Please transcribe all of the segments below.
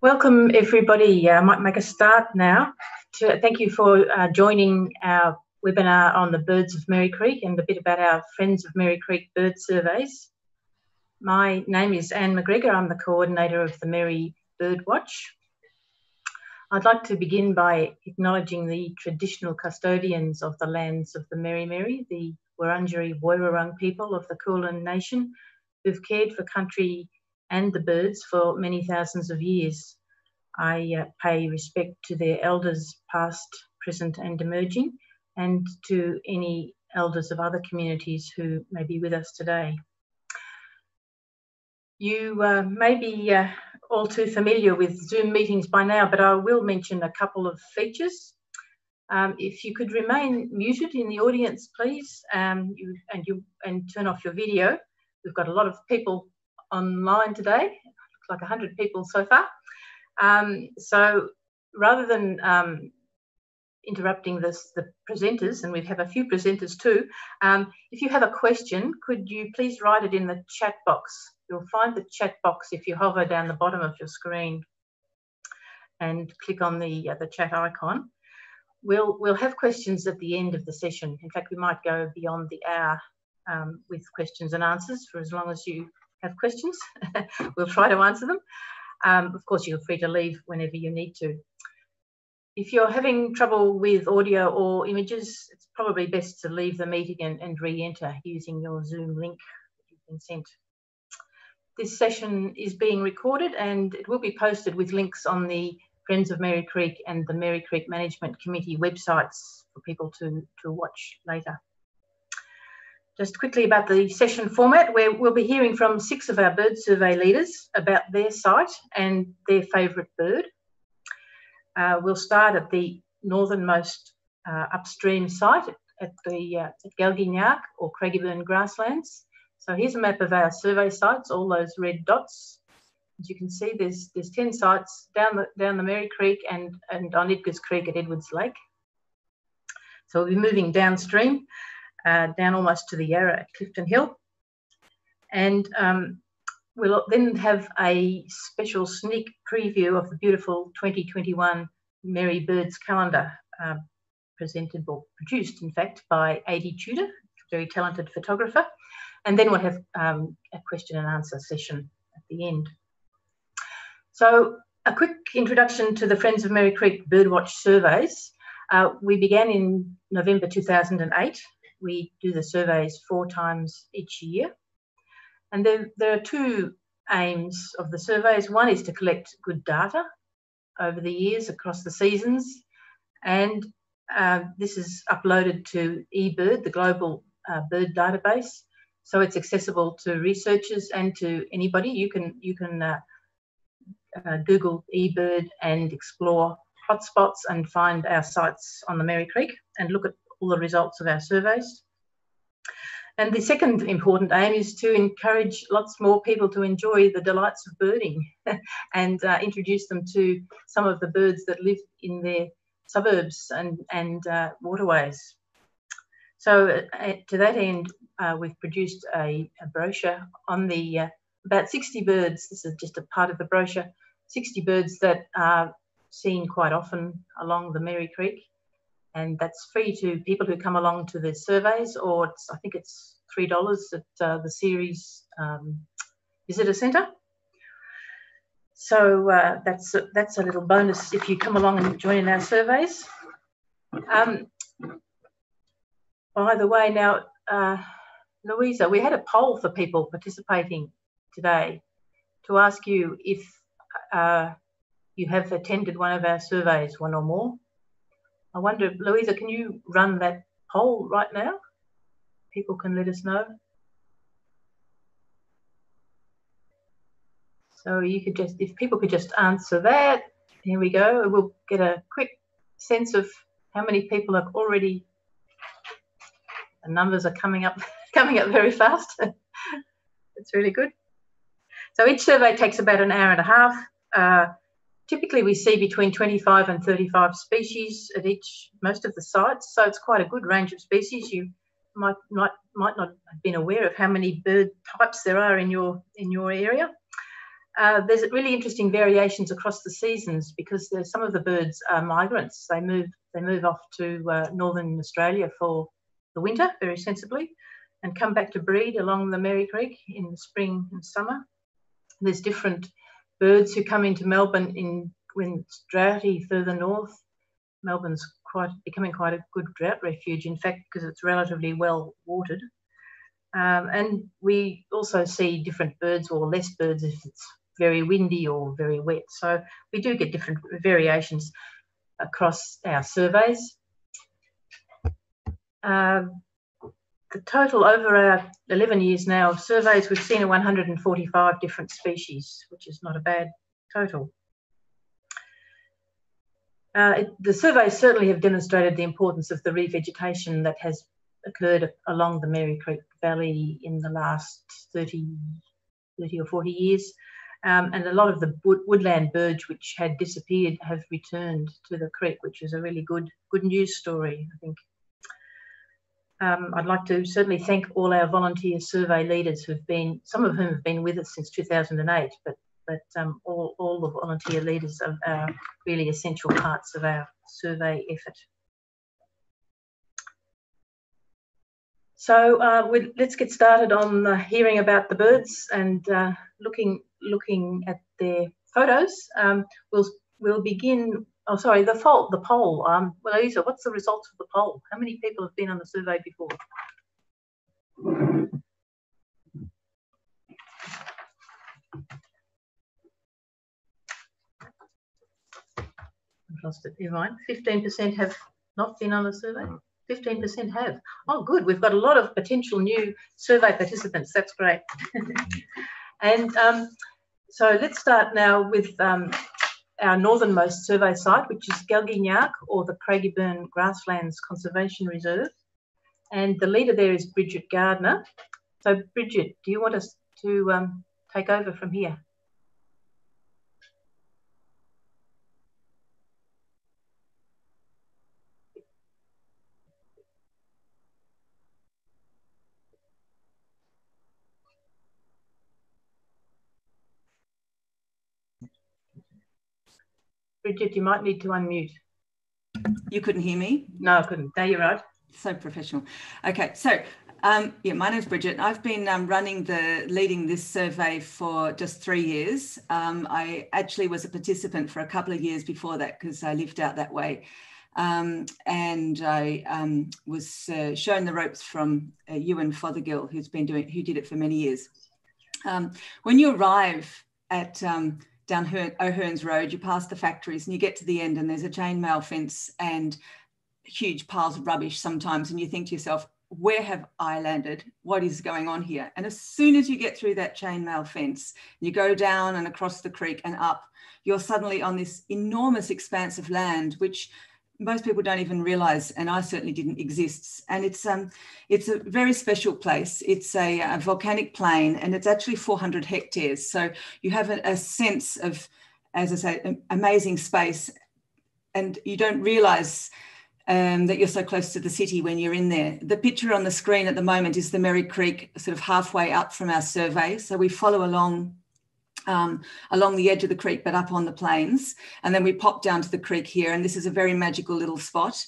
Welcome, everybody. I might make a start now. Thank you for joining our webinar on the birds of Merri Creek and a bit about our Friends of Merri Creek bird surveys. My name is Anne McGregor. I'm the coordinator of the Merri Bird Watch. I'd like to begin by acknowledging the traditional custodians of the lands of the Merri, the Wurundjeri Woiwurrung people of the Kulin Nation, who've cared for country and the birds for many thousands of years. I pay respect to their elders past, present and emerging, and to any elders of other communities who may be with us today. You may be all too familiar with Zoom meetings by now, but I will mention a couple of features. If you could remain muted in the audience, please, and turn off your video. We've got a lot of people online today, looks like 100 people so far. So rather than interrupting the presenters, and we have a few presenters too, if you have a question, could you please write it in the chat box? You'll find the chat box if you hover down the bottom of your screen and click on the chat icon. We'll have questions at the end of the session. In fact, we might go beyond the hour with questions and answers for as long as you have questions. We'll try to answer them. Of course, you're free to leave whenever you need to. If you're having trouble with audio or images, it's probably best to leave the meeting and re-enter using your Zoom link that you've been sent. This session is being recorded and it will be posted with links on the Friends of Merri Creek and the Merri Creek Management Committee websites for people to watch later. Just quickly about the session format, where we'll be hearing from 6 of our bird survey leaders about their site and their favourite bird. We'll start at the northernmost upstream site at Galginyak or Craigieburn Grasslands. So here's a map of our survey sites, all those red dots. As you can see, there's 10 sites down the Merri Creek and on Edgar's Creek at Edwards Lake. So we'll be moving downstream, down almost to the Yarra at Clifton Hill. And we'll then have a special sneak preview of the beautiful 2021 Merri Birds calendar, produced, in fact, by A.D. Tudor, a very talented photographer. And then we'll have a question and answer session at the end. So a quick introduction to the Friends of Merri Creek Birdwatch surveys. We began in November 2008. We do the surveys 4 times each year. And there are 2 aims of the surveys. One is to collect good data over the years across the seasons. And this is uploaded to eBird, the global bird database. So it's accessible to researchers and to anybody. You can Google eBird and explore hotspots and find our sites on the Merri Creek and look at all the results of our surveys. And the second important aim is to encourage lots more people to enjoy the delights of birding and introduce them to some of the birds that live in their suburbs and waterways. So to that end, we've produced a brochure on the about 60 birds. This is just a part of the brochure, 60 birds that are seen quite often along the Merri Creek. And that's free to people who come along to the surveys, or I think it's $3 at the series visitor centre. So that's a little bonus if you come along and join in our surveys. By the way, now, Louisa, we had a poll for people participating today to ask you if you have attended one of our surveys, one or more. I wonder, Louisa, can you run that poll right now? People can let us know. So you could just, if people could just answer that, here we go. We'll get a quick sense of how many people have already, the numbers are coming up very fast. It's really good. So each survey takes about an hour and a half. Typically, we see between 25 and 35 species at most of the sites, so it's quite a good range of species. You might not have been aware of how many bird types there are in your area. there's really interesting variations across the seasons because some of the birds are migrants. They move off to northern Australia for the winter, very sensibly, and come back to breed along the Merri Creek in the spring and summer. There's different birds who come into Melbourne when it's droughty further north. Melbourne's becoming quite a good drought refuge, in fact, because it's relatively well watered. And we also see different birds or less birds if it's very windy or very wet. So we do get different variations across our surveys. The total over our 11 years now of surveys, we've seen 145 different species, which is not a bad total. The surveys certainly have demonstrated the importance of the revegetation that has occurred along the Merri Creek Valley in the last 30 or 40 years. And a lot of the woodland birds which had disappeared have returned to the creek, which is a really good news story, I think. I'd like to certainly thank all our volunteer survey leaders some of whom have been with us since 2008, but all the volunteer leaders are really essential parts of our survey effort. So let's get started on hearing about the birds and looking at their photos. We'll begin. Oh, sorry, the poll. Well, Lisa, what's the results of the poll? How many people have been on the survey before? I've lost it. Never mind. 15% have not been on the survey. 15% have. Oh, good. We've got a lot of potential new survey participants. That's great. And so let's start now with our northernmost survey site, which is Galgignac, or the Craigieburn Grasslands Conservation Reserve. And the leader there is Bridget Gardner. So, Bridget, do you want us to take over from here? Bridget, you might need to unmute. You couldn't hear me? No, I couldn't. No, you're right. So professional. Okay, so yeah, my name's Bridget. I've been leading this survey for just 3 years. I actually was a participant for a couple of years before that because I lived out that way. And I was shown the ropes from Ewan Fothergill, who did it for many years. When you arrive at down O'Hearn's Road, you pass the factories and you get to the end and there's a chainmail fence and huge piles of rubbish sometimes, and you think to yourself, where have I landed? What is going on here? And as soon as you get through that chainmail fence, you go down and across the creek and up, you're suddenly on this enormous expanse of land, which most people don't even realise, and I certainly didn't, exists. And it's a very special place. It's a volcanic plain, and it's actually 400 hectares. So you have a sense of, as I say, amazing space, and you don't realise that you're so close to the city when you're in there. The picture on the screen at the moment is the Merri Creek, sort of halfway up from our survey. So we follow along the edge of the creek, but up on the plains. And then we pop down to the creek here, and this is a very magical little spot.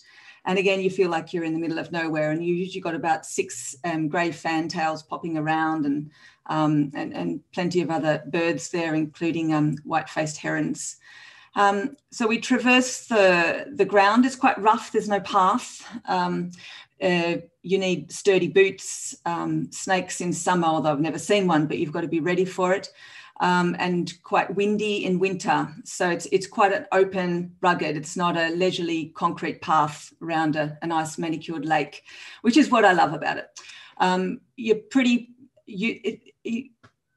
And again, you feel like you're in the middle of nowhere, and you usually got about 6 grey fantails popping around, and plenty of other birds there, including white-faced herons. So we traverse the ground. It's quite rough. There's no path. You need sturdy boots, snakes in summer, although I've never seen one, but you've got to be ready for it. And quite windy in winter. So it's quite an open, rugged, it's not a leisurely concrete path around a nice manicured lake, which is what I love about it. You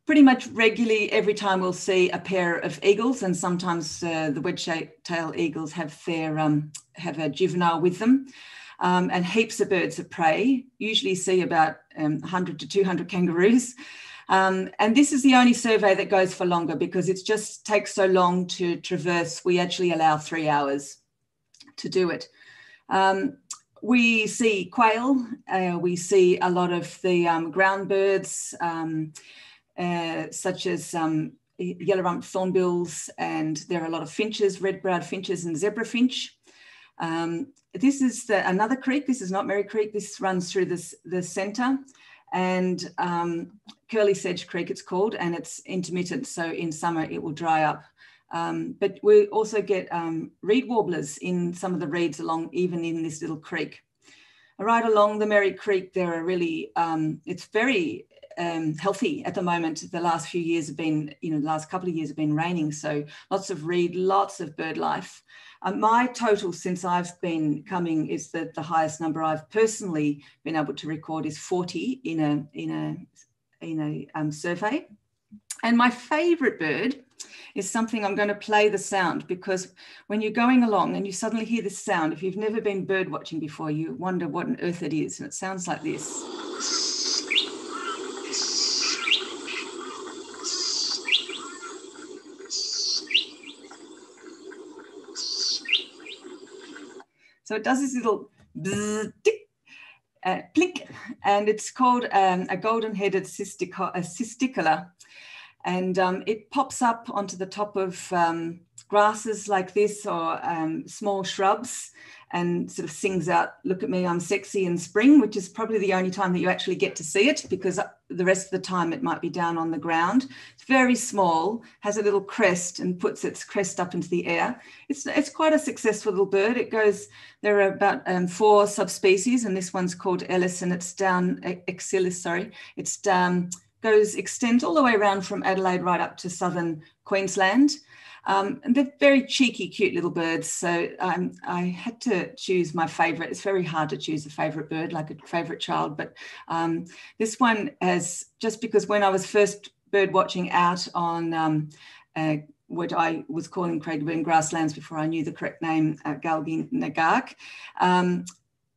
pretty much regularly every time we'll see a pair of eagles, and sometimes the wedge-tailed eagles have a juvenile with them. And heaps of birds of prey. Usually see about 100 to 200 kangaroos. And this is the only survey that goes for longer because it just takes so long to traverse. We actually allow 3 hours to do it. We see quail. We see a lot of the ground birds, such as yellow-rumped thornbills, and there are a lot of finches, red-browed finches and zebra finch. This is another creek. This is not Merri Creek. This runs through the centre, and Curly Sedge Creek it's called, and it's intermittent, so in summer it will dry up. But we also get reed warblers in some of the reeds along, even in this little creek. Right along the Merri Creek, there are really, it's very healthy at the moment. The last few years have been, the last couple of years have been raining, so lots of reed, lots of bird life. My total since I've been coming is the highest number I've personally been able to record is 40 in a survey. And my favourite bird is something I'm going to play the sound, because when you're going along and you suddenly hear this sound, if you've never been bird watching before, you wonder what on earth it is, and it sounds like this. So it does this little bzz, tick, plink, and it's called a golden-headed Cisticola. And it pops up onto the top of grasses like this, or small shrubs, and sort of sings out, "Look at me, I'm sexy," in spring, which is probably the only time that you actually get to see it, because the rest of the time it might be down on the ground. It's very small, has a little crest, and puts its crest up into the air. It's quite a successful little bird. There are about 4 subspecies, and this one's called Ellis, and it's down, Exilis, sorry. It's extends all the way around from Adelaide right up to southern Queensland. And they're very cheeky, cute little birds. So I had to choose my favourite. It's very hard to choose a favourite bird, like a favourite child. But this one has, just because when I was first bird watching out on what I was calling Craigieburn Grasslands before I knew the correct name, Galgi-Nagak,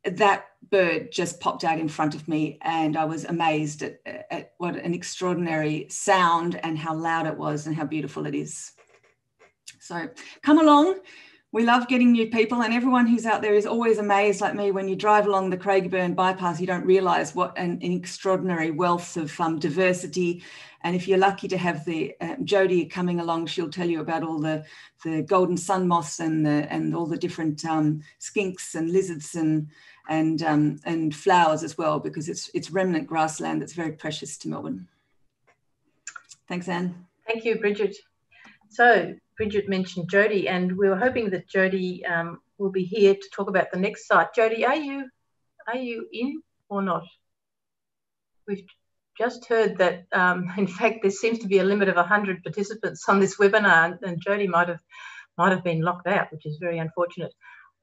that bird just popped out in front of me, and I was amazed at what an extraordinary sound and how loud it was and how beautiful it is. So come along. We love getting new people, and everyone who's out there is always amazed like me. When you drive along the Craigieburn bypass, you don't realise what an extraordinary wealth of diversity. And if you're lucky to have the Jody coming along, she'll tell you about all the golden sun moths and all the different skinks and lizards and flowers as well, because it's remnant grassland that's very precious to Melbourne. Thanks, Anne. Thank you, Bridget. So Bridget mentioned Jody, and we were hoping that Jody will be here to talk about the next site. Jody, are you in or not? We've just heard that, in fact, there seems to be a limit of 100 participants on this webinar, and Jody might have been locked out, which is very unfortunate.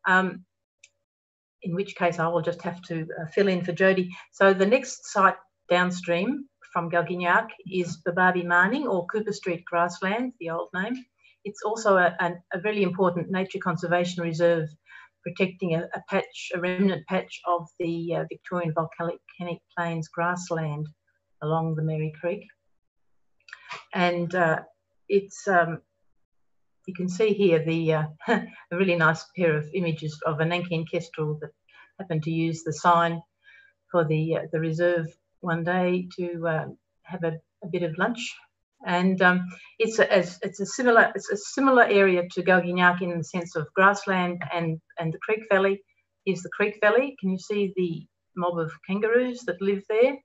In which case I will just have to fill in for Jody. So the next site downstream from Galginyak is Bababi Marning, or Cooper Street Grassland, the old name. It's also a really important nature conservation reserve, protecting a remnant patch of the Victorian volcanic plains grassland along the Merri Creek. And it's you can see here a really nice pair of images of a Nankeen Kestrel that happened to use the sign for the reserve one day to have a bit of lunch. And it's a similar area to Galginyak in the sense of grassland, and the creek valley is the creek valley. Can you see the mob of kangaroos that live there?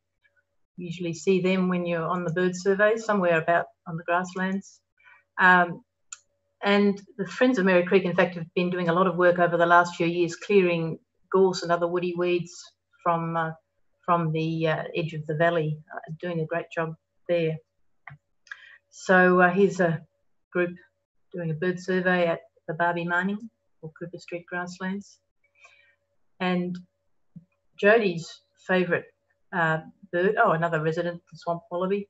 You usually see them when you're on the bird survey, somewhere about on the grasslands. And the Friends of Merri Creek, in fact, have been doing a lot of work over the last few years, clearing gorse and other woody weeds from the edge of the valley, doing a great job there. So here's a group doing a bird survey at the Bababi Marning, or Cooper Street Grasslands. And Jody's favourite bird, another resident, the swamp wallaby.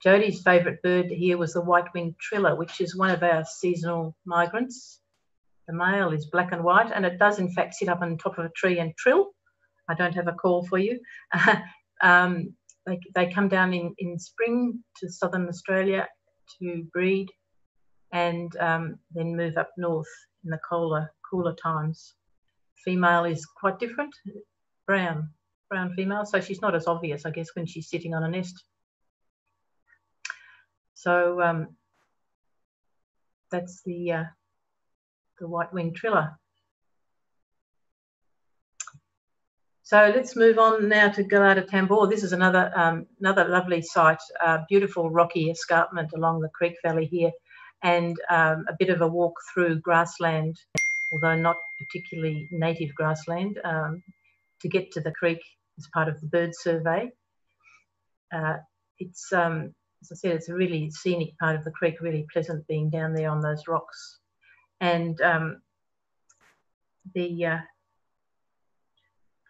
Jody's favourite bird here was the white-winged Triller, which is one of our seasonal migrants. The male is black and white, and it does in fact sit up on top of a tree and trill. I don't have a call for you. They come down in spring to southern Australia to breed, and then move up north in the cooler times. Female is quite different, brown female, so she's not as obvious, I guess, when she's sitting on a nest. So that's the white-winged triller. So let's move on now to Galata Tambor. This is another lovely site, beautiful rocky escarpment along the creek valley here, and a bit of a walk through grassland, although not particularly native grassland, to get to the creek as part of the bird survey. It's, as I said, it's a really scenic part of the creek, really pleasant being down there on those rocks. And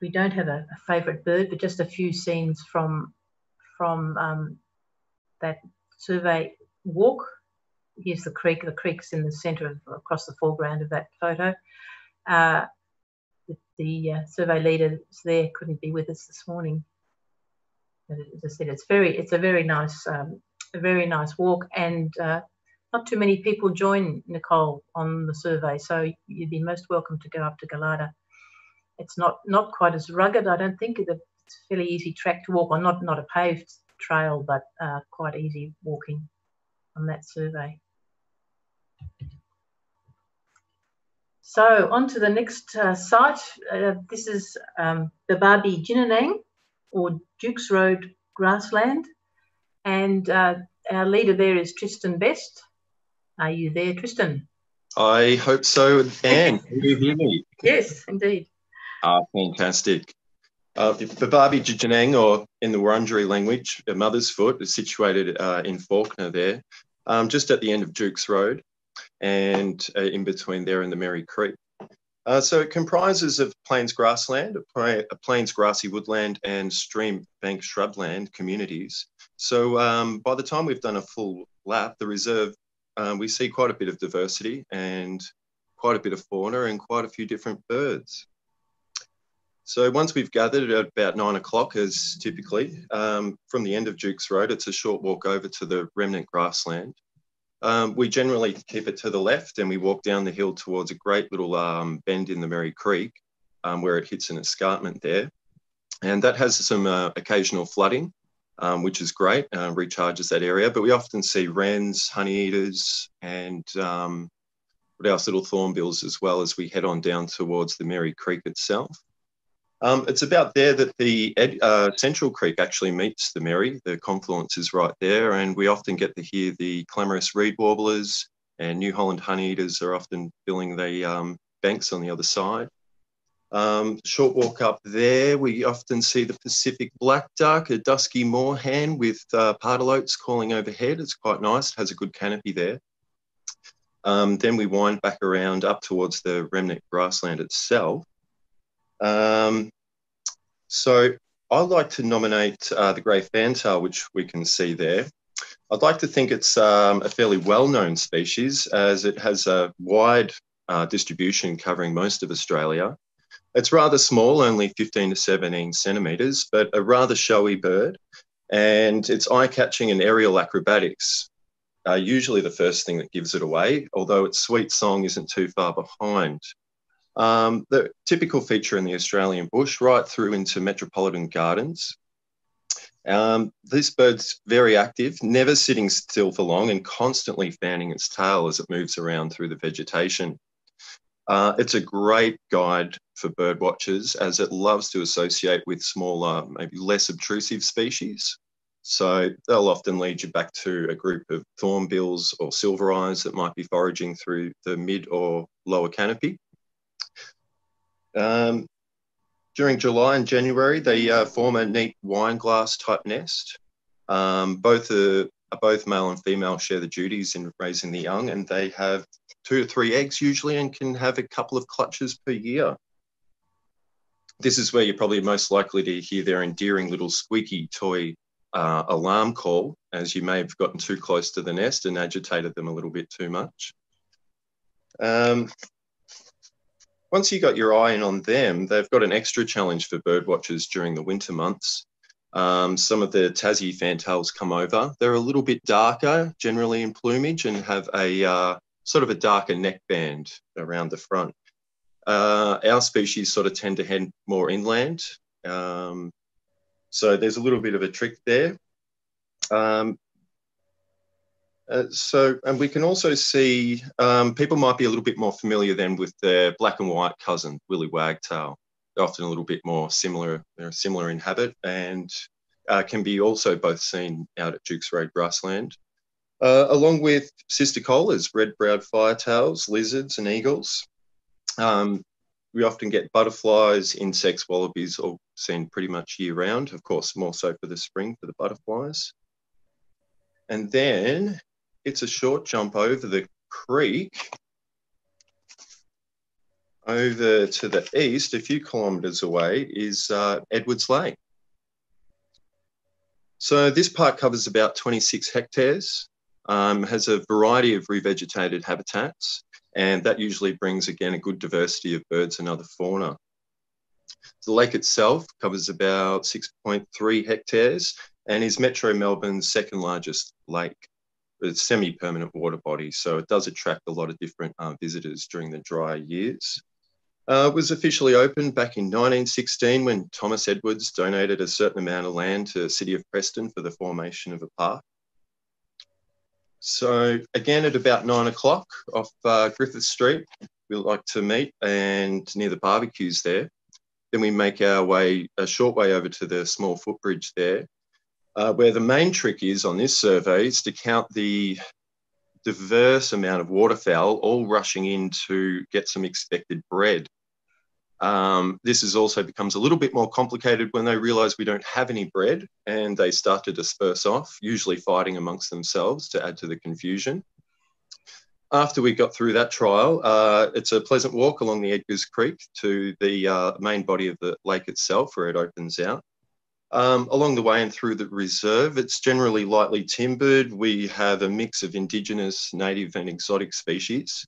we don't have a favourite bird, but just a few scenes from that survey walk. Here's the creek. The creek's in the centre across the foreground of that photo. The survey leader there couldn't be with us this morning. But as I said, it's a very nice walk, and not too many people join Nicole on the survey, so you'd be most welcome to go up to Galata. It's not quite as rugged, I don't think. It's a fairly easy track to walk on, not a paved trail, but quite easy walking on that survey. So on to the next site. This is Bababi Djinanang, or Duke's Road Grassland, and our leader there is Tristan Best. Are you there, Tristan? I hope so, Anne. Can you hear me? Yes, indeed. Fantastic. Bababi Djinanang, or in the Wurundjeri language, Mother's Foot, is situated in Fawkner there, just at the end of Duke's Road, and in between there and the Merri Creek. So it comprises of plains grassland, a plains grassy woodland, and stream bank shrubland communities. So by the time we've done a full lap, the reserve, we see quite a bit of diversity and quite a bit of fauna and quite a few different birds. So once we've gathered at about 9 o'clock, as typically, from the end of Duke's Road, it's a short walk over to the remnant grassland. We generally keep it to the left, and we walk down the hill towards a great little bend in the Merri Creek, where it hits an escarpment there. And that has some occasional flooding, which is great, recharges that area. But we often see wrens, honeyeaters, and what else, little thornbills as well, as we head on down towards the Merri Creek itself. It's about there that the Central Creek actually meets the Merri. The confluence is right there, and we often get to hear the clamorous reed warblers, and New Holland honeyeaters are often filling the banks on the other side. Short walk up there, we often see the Pacific black duck, a dusky moorhen with pardalotes calling overhead. It's quite nice, it has a good canopy there. Then we wind back around up towards the remnant grassland itself. So I'd like to nominate the grey fantail, which we can see there. I'd like to think it's a fairly well-known species, as it has a wide distribution covering most of Australia. It's rather small, only 15 to 17 centimetres, but a rather showy bird, and its eye-catching and aerial acrobatics are usually the first thing that gives it away, although its sweet song isn't too far behind. The typical feature in the Australian bush, right through into metropolitan gardens. This bird's very active, never sitting still for long, and constantly fanning its tail as it moves around through the vegetation. It's a great guide for bird watchers, as it loves to associate with smaller, maybe less obtrusive species. So they'll often lead you back to a group of thornbills or silver eyes that might be foraging through the mid or lower canopy. During July and January, they form a neat wineglass type nest. Both male and female share the duties in raising the young, and they have 2 to 3 eggs usually, and can have a couple of clutches per year. This is where you're probably most likely to hear their endearing little squeaky toy alarm call, as you may have gotten too close to the nest and agitated them a little bit too much. Once you got your eye in on them, they've got an extra challenge for bird watchers during the winter months. Some of the Tassie fantails come over. They're a little bit darker, generally in plumage, and have a sort of a darker neck band around the front. Our species sort of tend to head more inland. So there's a little bit of a trick there. And we can also see people might be a little bit more familiar then with their black and white cousin, Willy Wagtail. They're often a little bit more similar. They're similar in habit and can be also both seen out at Duke's Road Grassland. Along with Cisticolas, red-browed firetails, lizards and eagles. We often get butterflies, insects, wallabies, all seen pretty much year-round. Of course, more so for the spring for the butterflies. And then it's a short jump over the creek, over to the east, a few kilometres away, is Edwards Lake. So this park covers about 26 hectares, has a variety of revegetated habitats, and that usually brings, again, a good diversity of birds and other fauna. The lake itself covers about 6.3 hectares and is Metro Melbourne's second largest lake. It's semi-permanent water body, so it does attract a lot of different visitors during the dry years. It was officially opened back in 1916 when Thomas Edwards donated a certain amount of land to the city of Preston for the formation of a park. So again, at about 9 o'clock off Griffith Street, we like to meet and near the barbecues there. Then we make our way, a short way over to the small footbridge there, where the main trick is on this survey is to count the diverse amount of waterfowl all rushing in to get some expected bread. This also becomes a little bit more complicated when they realise we don't have any bread and they start to disperse off, usually fighting amongst themselves to add to the confusion. After we got through that trial, it's a pleasant walk along the Edgar's Creek to the main body of the lake itself where it opens out. Along the way and through the reserve, it's generally lightly timbered. We have a mix of Indigenous, native and exotic species,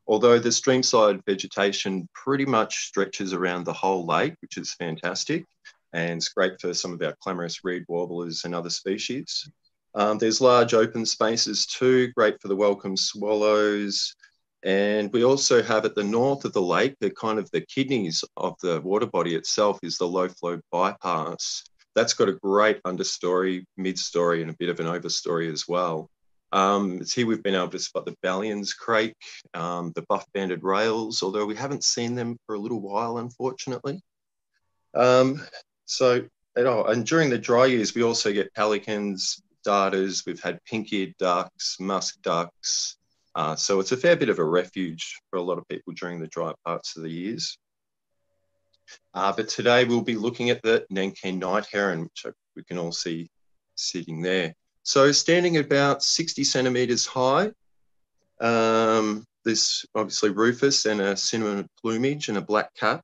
although the streamside vegetation pretty much stretches around the whole lake, which is fantastic, and it's great for some of our clamorous reed warblers and other species. There's large open spaces too, great for the welcome swallows. And we also have at the north of the lake, the kind of the kidneys of the water body itself is the low flow bypass. That's got a great understory, mid-story and a bit of an overstory as well. It's here we've been able to spot the Ballion's crake, the buff-banded rails, although we haven't seen them for a little while, unfortunately. And during the dry years, we also get pelicans, darters, we've had pink-eared ducks, musk ducks. So it's a fair bit of a refuge for a lot of people during the dry parts of the years. But today we'll be looking at the Nankeen Night-Heron, which we can all see sitting there. So standing about 60 centimetres high, this obviously rufous and a cinnamon plumage and a black cap.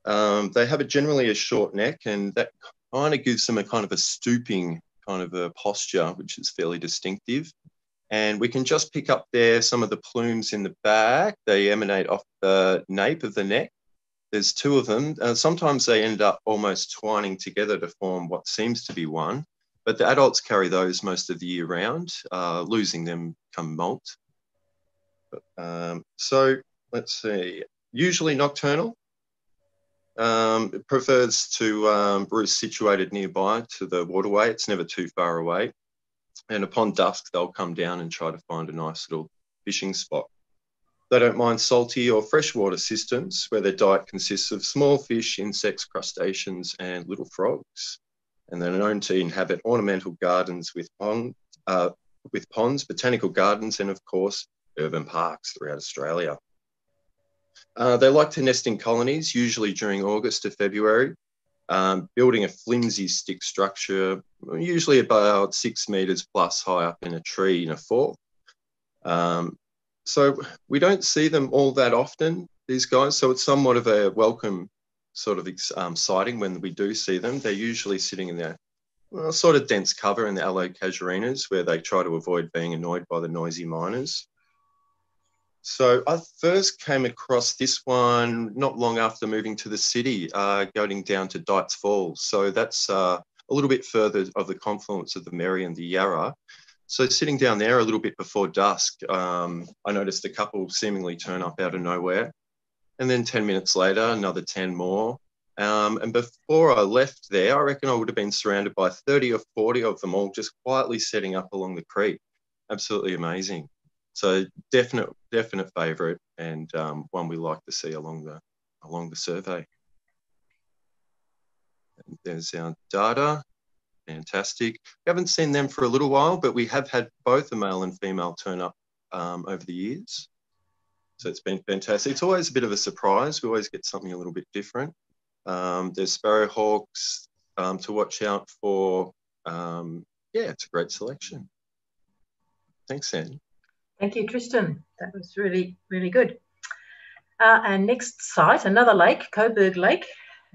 They have generally a short neck, and that kind of gives them a kind of a stooping kind of a posture, which is fairly distinctive. And we can just pick up there some of the plumes in the back. They emanate off the nape of the neck. There's two of them. Sometimes they end up almost twining together to form what seems to be one, but the adults carry those most of the year round, losing them come molt. So let's see, usually nocturnal. It prefers to roost situated nearby to the waterway. It's never too far away. And upon dusk, they'll come down and try to find a nice little fishing spot. They don't mind salty or freshwater systems where their diet consists of small fish, insects, crustaceans, and little frogs. And they're known to inhabit ornamental gardens with ponds, botanical gardens, and of course, urban parks throughout Australia. They like to nest in colonies, usually during August to February, building a flimsy stick structure, usually about 6 metres plus high up in a tree in a fork. So we don't see them all that often, these guys, so it's somewhat of a welcome sort of sighting when we do see them. They're usually sitting in their sort of dense cover in the aloe casuarinas where they try to avoid being annoyed by the noisy miners. So I first came across this one not long after moving to the city, going down to Dights Falls. So that's a little bit further of the confluence of the Merri and the Yarra. So sitting down there a little bit before dusk, I noticed a couple seemingly turn up out of nowhere. And then 10 minutes later, another 10 more. And before I left there, I reckon I would have been surrounded by 30 or 40 of them all just quietly setting up along the creek. absolutely amazing. So definite favourite, and one we like to see along the survey. And there's our data. Fantastic. We haven't seen them for a little while, but we have had both the male and female turn up over the years. So it's been fantastic. It's always a bit of a surprise. We always get something a little bit different. There's sparrowhawks to watch out for. Yeah, it's a great selection. Thanks, Anne. Thank you, Tristan. That was really, really good. Our next site, another lake, Coburg Lake,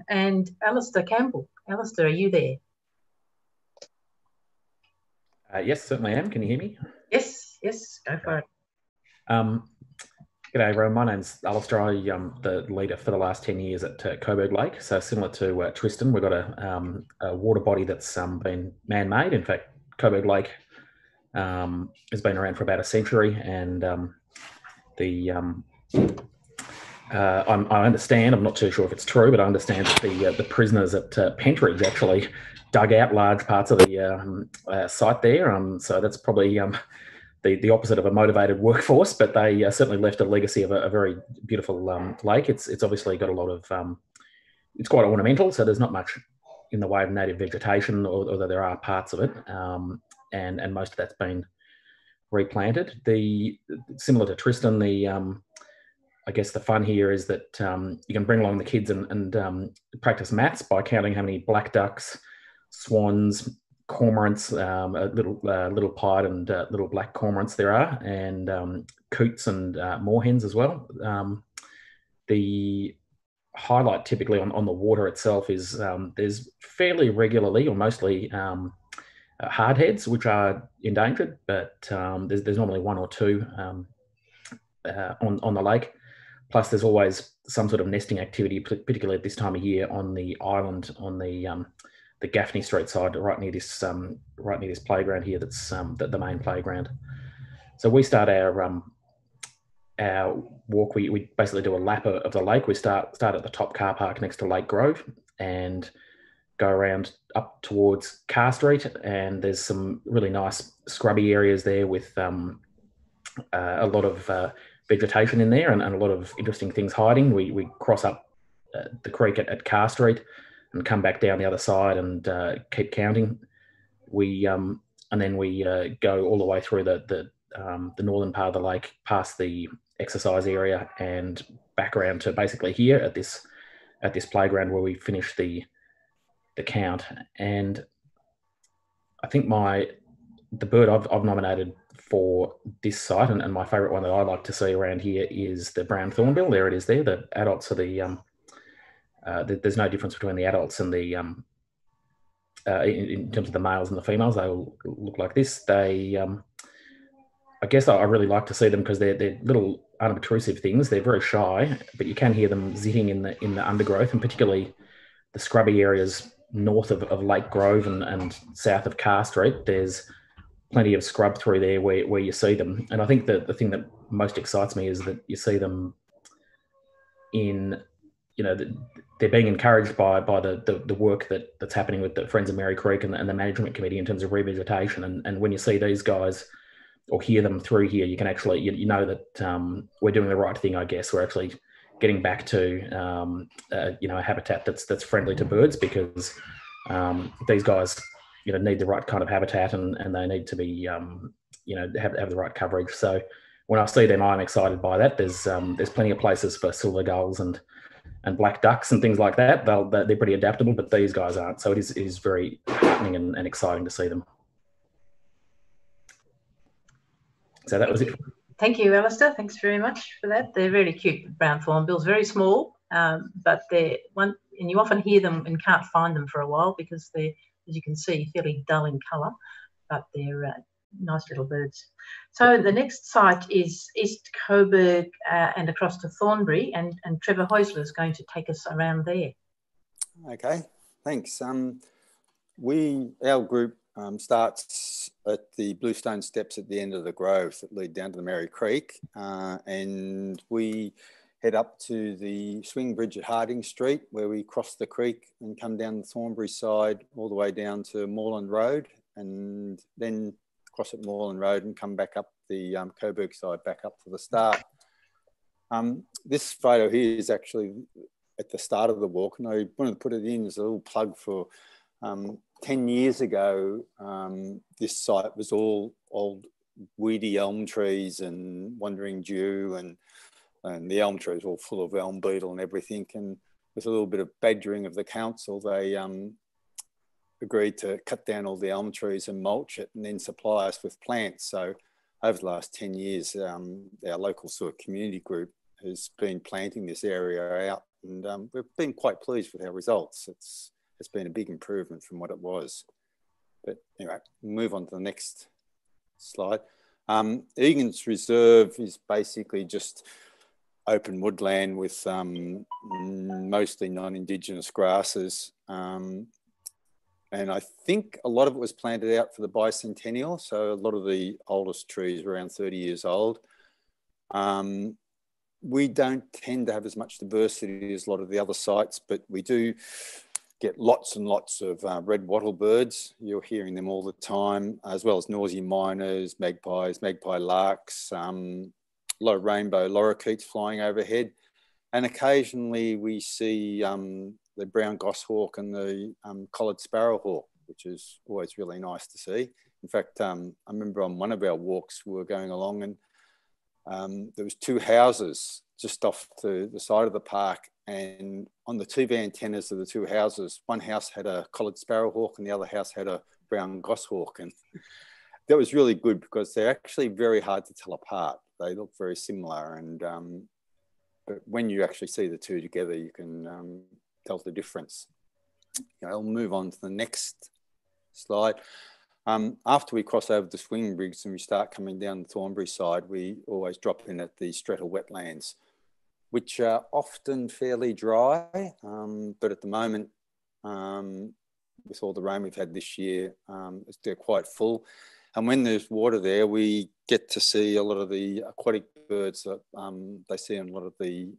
and Alistair Campbell. Alistair, are you there? Yes, certainly am. Can you hear me? Yes, go for it. G'day everyone, my name's Alistair. I'm the leader for the last 10 years at Coburg Lake. So similar to Tristan, we've got a water body that's been man-made. In fact, Coburg Lake has been around for about a century, and I understand, I'm not too sure if it's true, but I understand that the prisoners at Pentridge actually dug out large parts of the site there. So that's probably the opposite of a motivated workforce, but they certainly left a legacy of a very beautiful lake. It's obviously got a lot of, it's quite ornamental, so there's not much in the way of native vegetation, although there are parts of it, and most of that's been replanted. Similar to Tristan, I guess the fun here is that you can bring along the kids and practice maths by counting how many black ducks, swans, cormorants, little pied and little black cormorants there are, and coots and moorhens as well. The highlight typically on the water itself is there's fairly regularly or mostly hardheads, which are endangered, but there's normally one or two on the lake. Plus, there's always some sort of nesting activity, particularly at this time of year on the island on the Gaffney Street side, right near this playground here. That's the main playground. So we start our walk. We basically do a lap of the lake. We start at the top car park next to Lake Grove and go around up towards Car Street, and there's some really nice scrubby areas there with a lot of vegetation in there and a lot of interesting things hiding. We cross up the creek at Car Street and come back down the other side and keep counting. And then we go all the way through the northern part of the lake, past the exercise area, and back around to basically here at this playground where we finish the count. And I think the bird I've nominated for this site, and my favourite one that I like to see around here is the brown thornbill. There it is there. The adults are there's no difference between the adults and the in terms of the males and the females. They all look like this. I guess I really like to see them because they're little unobtrusive things. They're very shy, but you can hear them zitting in the undergrowth, and particularly the scrubby areas north of Lake Grove and south of Car Street. There's plenty of scrub through there where you see them. And I think that the thing that most excites me is that you see them they're being encouraged by the work that's happening with the Friends of Merri Creek and the management committee in terms of revegetation. And when you see these guys or hear them through here, you can actually, you know that we're doing the right thing, I guess. We're actually getting back to, a habitat that's friendly to birds, because these guys, need the right kind of habitat and they need to be, have the right coverage. So when I see them, I'm excited by that. There's plenty of places for silver gulls and black ducks and things like that. They're pretty adaptable, but these guys aren't. So it is very heartening and exciting to see them. So that was it. Thank you, Alistair. Thanks very much for that. They're really cute, brown thornbills, very small, but and you often hear them and can't find them for a while because they're, as you can see, fairly dull in colour, but they're nice little birds. So the next site is East Coburg and across to Thornbury, and Trevor Heusler is going to take us around there. Okay, thanks. Our group starts at the Bluestone Steps at the end of the Grove that lead down to the Merri Creek, and we head up to the swing bridge at Harding Street, where we cross the creek and come down the Thornbury side all the way down to Moreland Road, and then cross at Moreland Road and come back up the Coburg side, back up to the start. This photo here is actually at the start of the walk, and I wanted to put it in as a little plug for 10 years ago. This site was all old weedy elm trees and wandering dew, and the elm trees were all full of elm beetle and everything. And with a little bit of badgering of the council, they agreed to cut down all the elm trees and mulch it and then supply us with plants. So over the last 10 years, our local sort of community group has been planting this area out, and we've been quite pleased with our results. It's been a big improvement from what it was. But anyway, we'll move on to the next slide. Egan's Reserve is basically just open woodland with mostly non-Indigenous grasses. And I think a lot of it was planted out for the bicentennial. So a lot of the oldest trees are around 30 years old. We don't tend to have as much diversity as a lot of the other sites, but we do get lots and lots of red wattle birds. You're hearing them all the time, as well as noisy miners, magpies, magpie larks, a lot of rainbow lorikeets flying overhead. And occasionally we see the brown goshawk and the collared sparrowhawk, which is always really nice to see. In fact, I remember on one of our walks, we were going along and there was two houses just off to the side of the park, and on the TV antennas of the two houses, one house had a collared sparrowhawk and the other house had a brown goshawk. And that was really good because they're actually very hard to tell apart. They look very similar, and but when you actually see the two together, you can tell the difference. I'll move on to the next slide. After we cross over the swing bridge and we start coming down the Thornbury side, we always drop in at the Strettle wetlands, which are often fairly dry, but at the moment, with all the rain we've had this year, they're quite full. And when there's water there, we get to see a lot of the aquatic birds that they see on a lot of the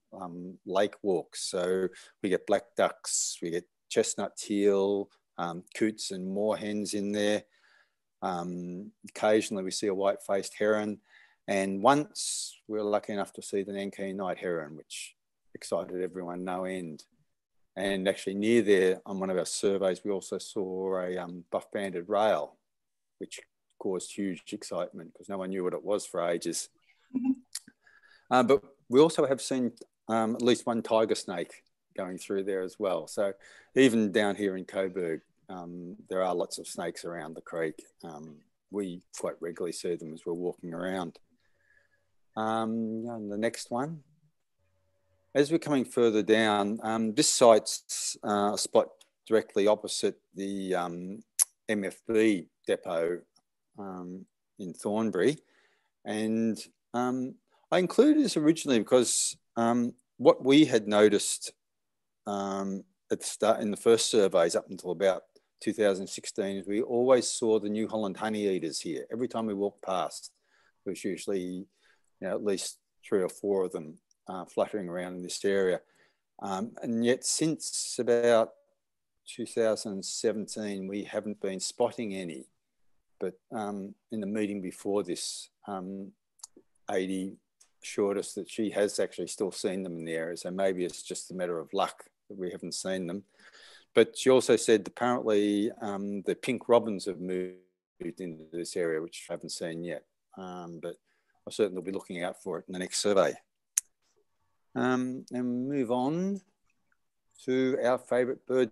lake walks. So we get black ducks, we get chestnut teal, coots and moorhens in there. Occasionally we see a white-faced heron. And once we were lucky enough to see the Nankeen Night-Heron, which excited everyone no end. And actually near there on one of our surveys, we also saw a buff-banded rail, which caused huge excitement because no one knew what it was for ages. But we also have seen at least one tiger snake going through there as well. So even down here in Coburg, there are lots of snakes around the creek. We quite regularly see them as we're walking around. And the next one. As we're coming further down, this site's a spot directly opposite the MFB depot in Thornbury. And I included this originally because what we had noticed at the start in the first surveys up until about 2016 is we always saw the New Holland honeyeaters here. Every time we walked past, there was usually at least 3 or 4 of them fluttering around in this area. And yet since about 2017, we haven't been spotting any. But in the meeting before this, Adi assured us that she has actually still seen them in the area. So maybe it's just a matter of luck that we haven't seen them. But she also said apparently the pink robins have moved into this area, which I haven't seen yet. But I certainly will be looking out for it in the next survey. And move on to our favourite bird.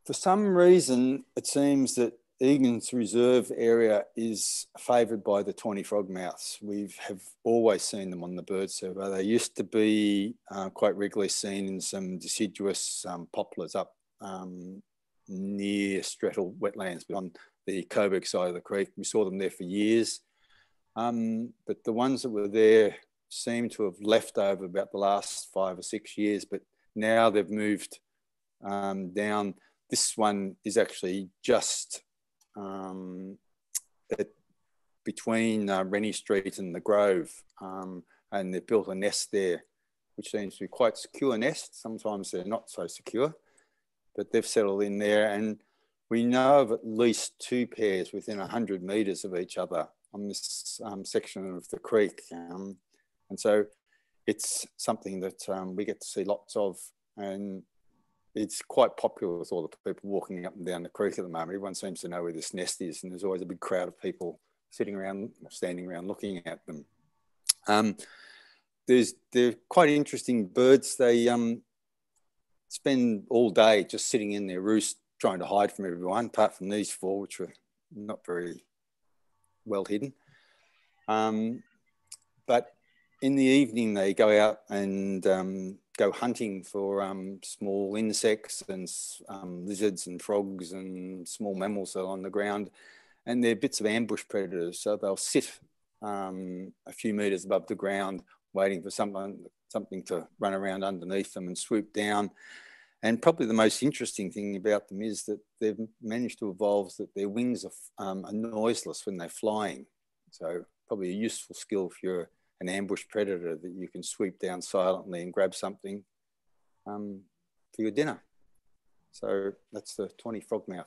For some reason, it seems that Egan's Reserve area is favoured by the Tawny Frogmouths. We have always seen them on the bird survey. They used to be quite regularly seen in some deciduous poplars up near Strettle wetlands, but on the Coburg side of the creek. We saw them there for years. But the ones that were there seem to have left over about the last 5 or 6 years, but now they've moved down. This one is actually just between Rennie Street and the Grove, and they've built a nest there, which seems to be quite a secure nest. Sometimes they're not so secure, but they've settled in there. And we know of at least 2 pairs within 100 metres of each other on this section of the creek. And so it's something that we get to see lots of, and it's quite popular with all the people walking up and down the creek at the moment. Everyone seems to know where this nest is, and there's always a big crowd of people sitting around or standing around looking at them. They're quite interesting birds. They spend all day just sitting in their roost trying to hide from everyone, apart from these 4, which were not very well hidden. But in the evening, they go out and go hunting for small insects and lizards and frogs and small mammals that are on the ground. And they're bits of ambush predators. So they'll sit a few metres above the ground, waiting for something to run around underneath them and swoop down. And probably the most interesting thing about them is that they've managed to evolve that their wings are noiseless when they're flying. So probably a useful skill if you're an ambush predator, that you can sweep down silently and grab something for your dinner. So that's the Tawny Frogmouth.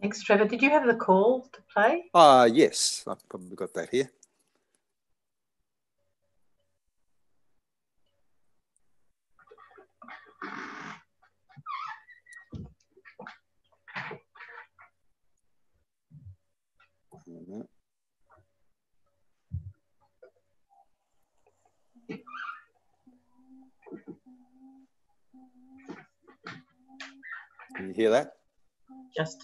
Thanks, Trevor. Did you have the call to play? Yes, I've probably got that here. Can you hear that? Just.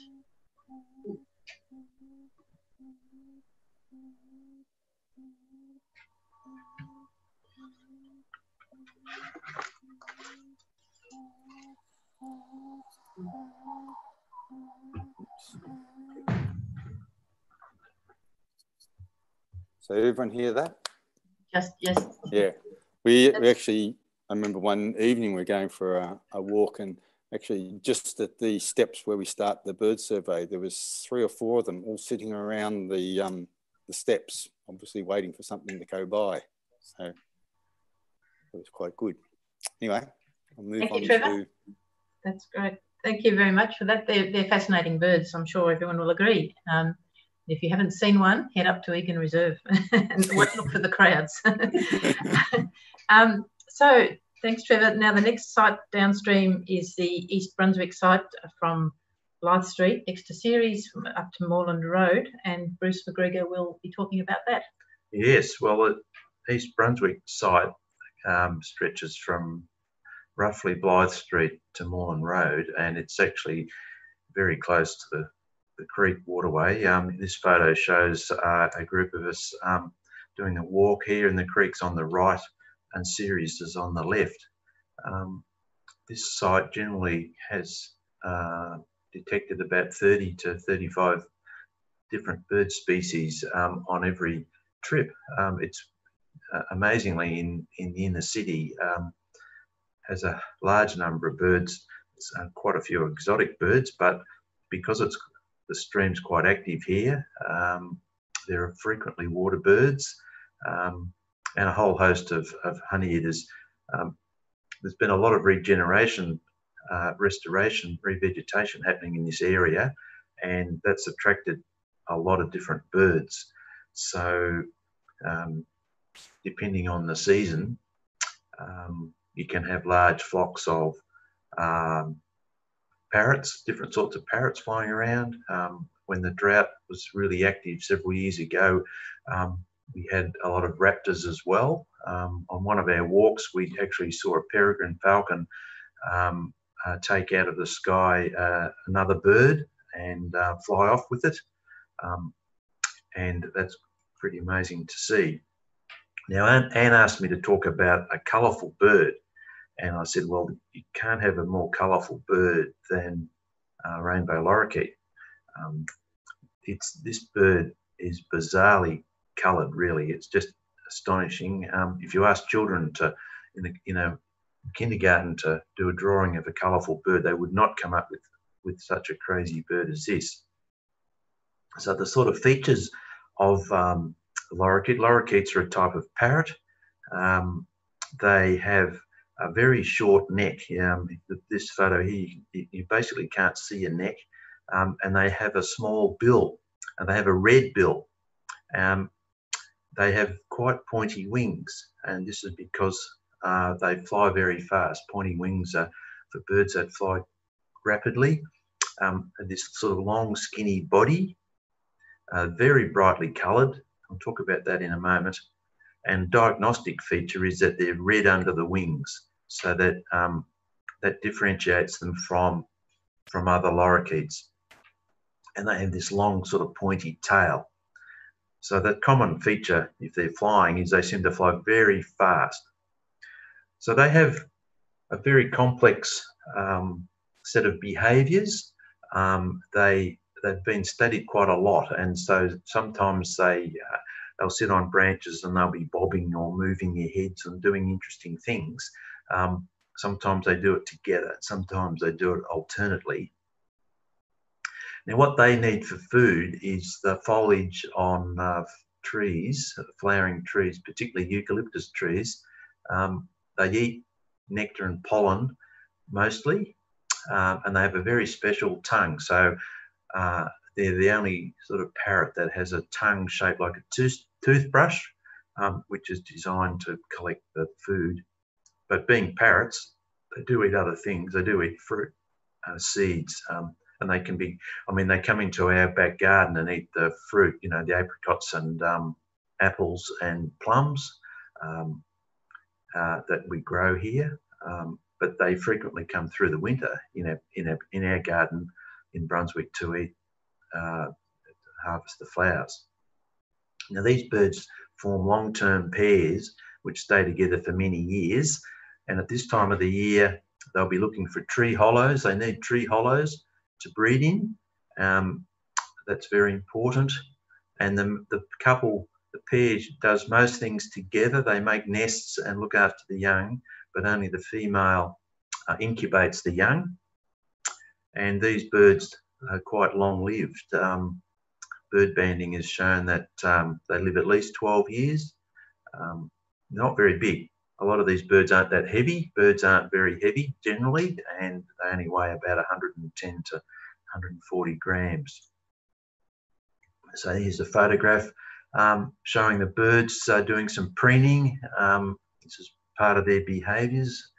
So everyone hear that? Just, yes. Yeah. We actually, I remember one evening we were going for a walk, and actually just at the steps where we start the bird survey, there was 3 or 4 of them all sitting around the steps, obviously waiting for something to go by. So it was quite good. Anyway, I'll move on to... That's great. Thank you very much for that. They're fascinating birds. I'm sure everyone will agree. If you haven't seen one, head up to Egan Reserve and look for the crowds. So thanks, Trevor. Now the next site downstream is the East Brunswick site from Blythe Street, next to Ceres, up to Moreland Road, and Bruce McGregor will be talking about that. Yes, well, the East Brunswick site stretches from roughly Blythe Street to Moreland Road, and it's actually very close to the creek waterway. This photo shows a group of us doing a walk here, and the creek's on the right and Ceres is on the left. This site generally has detected about 30 to 35 different bird species on every trip. It's amazingly in the inner city has a large number of birds, quite a few exotic birds, but because the stream's quite active here, there are frequently water birds and a whole host of honey eaters. There's been a lot of regeneration, restoration, revegetation happening in this area, and that's attracted a lot of different birds. So depending on the season, you can have large flocks of parrots, different sorts of parrots flying around. When the drought was really active several years ago, we had a lot of raptors as well. On one of our walks, we actually saw a peregrine falcon take out of the sky another bird and fly off with it. And that's pretty amazing to see. Now, Anne asked me to talk about a colourful bird. And I said, well, you can't have a more colourful bird than rainbow lorikeet. This bird is bizarrely coloured, really. It's just astonishing. If you ask children in kindergarten to do a drawing of a colourful bird, they would not come up with such a crazy bird as this. So the sort of features of lorikeets are a type of parrot. They have a very short neck. This photo here, you basically can't see a neck, and they have a small bill, and they have a red bill. They have quite pointy wings, and this is because they fly very fast. Pointy wings are for birds that fly rapidly. This sort of long, skinny body, very brightly coloured. I'll talk about that in a moment. And diagnostic feature is that they're red under the wings, so that that differentiates them from other lorikeets. And they have this long, sort of pointy tail. So the common feature, if they're flying, is they seem to fly very fast. So they have a very complex set of behaviours. They've been studied quite a lot, and so sometimes they'll sit on branches and they'll be bobbing or moving their heads and doing interesting things. Sometimes they do it together. Sometimes they do it alternately. Now, what they need for food is the foliage on trees, flowering trees, particularly eucalyptus trees. They eat nectar and pollen mostly, and they have a very special tongue. So they're the only sort of parrot that has a tongue shaped like a toothbrush, which is designed to collect the food. But being parrots, they do eat other things. They do eat fruit, seeds, and they can be, I mean, they come into our back garden and eat the fruit, you know, the apricots and apples and plums that we grow here. But they frequently come through the winter in our garden in Brunswick to eat, harvest the flowers. Now, these birds form long-term pairs which stay together for many years, and at this time of the year they'll be looking for tree hollows. They need tree hollows to breed in. That's very important. And the pair does most things together. They make nests and look after the young, but only the female incubates the young. And these birds are quite long-lived. Bird banding has shown that they live at least 12 years. Not very big. A lot of these birds aren't that heavy. Birds aren't very heavy generally, and they only weigh about 110 to 140 grams. So here's a photograph showing the birds doing some preening. This is part of their behaviours.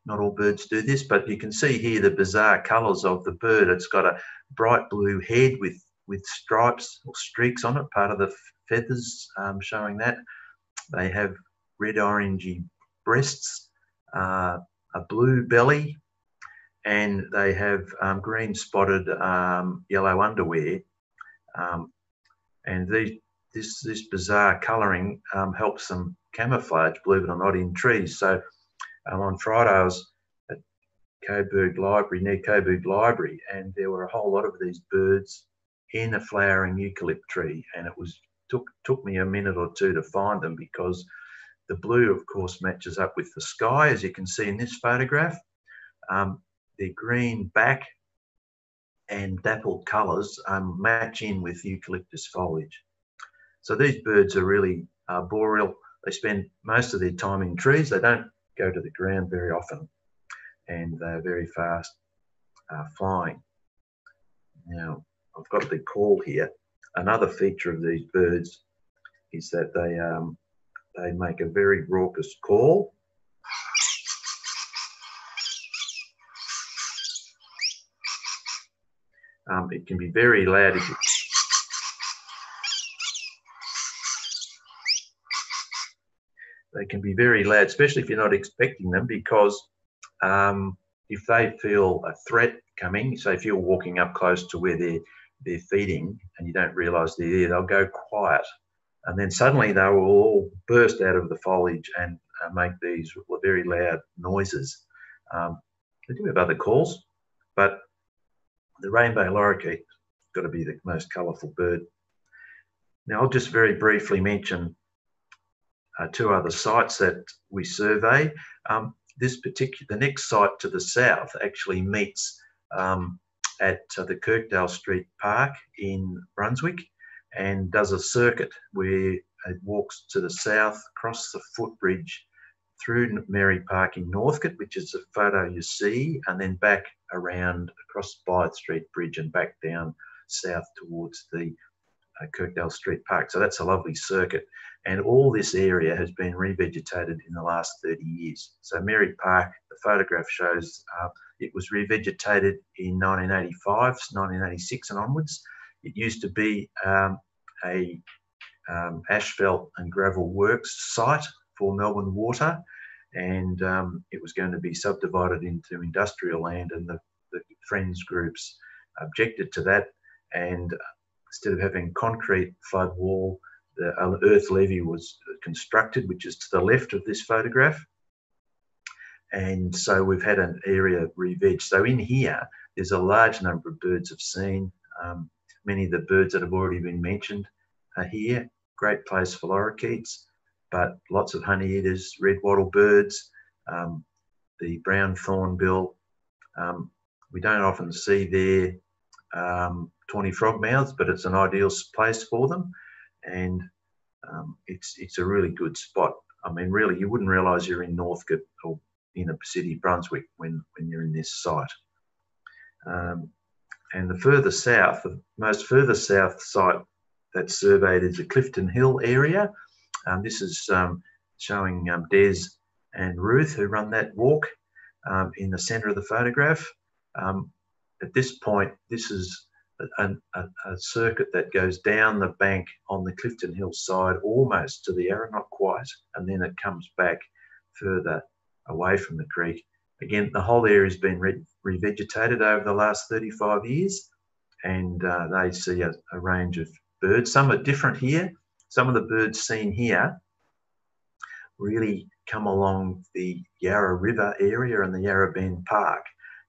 Not all birds do this, but you can see here the bizarre colours of the bird. It's got a bright blue head with stripes or streaks on it, part of the feathers showing that. They have red-orangey breasts, a blue belly, and they have green spotted yellow underwear. And this bizarre colouring helps them camouflage, believe it or not, in trees. So on Friday I was at Coburg Library, near Coburg Library, and there were a whole lot of these birds in a flowering eucalypt tree, and it took me a minute or two to find them, because the blue, of course, matches up with the sky, as you can see in this photograph. Their green back and dappled colours match in with eucalyptus foliage. So these birds are really arboreal. They spend most of their time in trees. They don't go to the ground very often, and they're very fast flying. Now, I've got the call here. Another feature of these birds is that they make a very raucous call. It can be very loud. They can be very loud, especially if you're not expecting them, because if they feel a threat coming, so if you're walking up close to where they're feeding and you don't realise they're there, they'll go quiet. And then suddenly they will all burst out of the foliage and make these very loud noises. They do have other calls, but the rainbow lorikeet has got to be the most colourful bird. Now, I'll just very briefly mention two other sites that we survey. The next site to the south actually meets at the Kirkdale Street Park in Brunswick, and does a circuit where it walks to the south, across the footbridge, through Merri Park in Northcote, which is the photo you see, and then back around across Blythe Street Bridge and back down south towards the Kirkdale Street Park. So that's a lovely circuit. And all this area has been revegetated in the last 30 years. So Merri Park, the photograph shows it was revegetated in 1985, 1986 and onwards. It used to be a asphalt and gravel works site for Melbourne Water, and it was going to be subdivided into industrial land, and the Friends groups objected to that, and instead of having concrete flood wall, the earth levee was constructed, which is to the left of this photograph. And so we've had an area re-veg. So in here, there's a large number of birds have seen. Many of the birds that have already been mentioned are here. Great place for lorikeets, but lots of honey eaters, red wattle birds, the brown thornbill. We don't often see there tawny frogmouths, but it's an ideal place for them. And it's a really good spot. I mean, really, you wouldn't realise you're in Northcote or in a city, Brunswick, when you're in this site. And the further south, the most further south site that's surveyed is the Clifton Hill area. This is showing Des and Ruth, who run that walk in the centre of the photograph. At this point, this is a circuit that goes down the bank on the Clifton Hill side almost to the Yarra, not quite, and then it comes back further away from the creek. Again, the whole area has been revegetated over the last 35 years, and they see a range of birds. Some are different here. Some of the birds seen here really come along the Yarra River area and the Yarra Bend Park,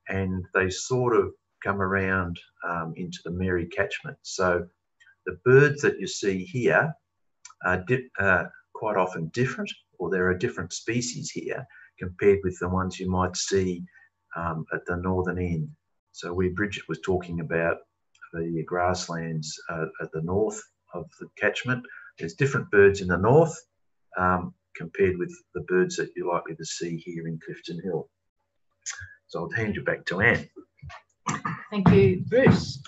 and they sort of come around into the Merri catchment. So the birds that you see here are quite often different, or there are different species here compared with the ones you might see at the northern end. So where Bridget was talking about the grasslands at the north of the catchment, there's different birds in the north compared with the birds that you're likely to see here in Clifton Hill. So I'll hand you back to Anne. Thank you, Bruce.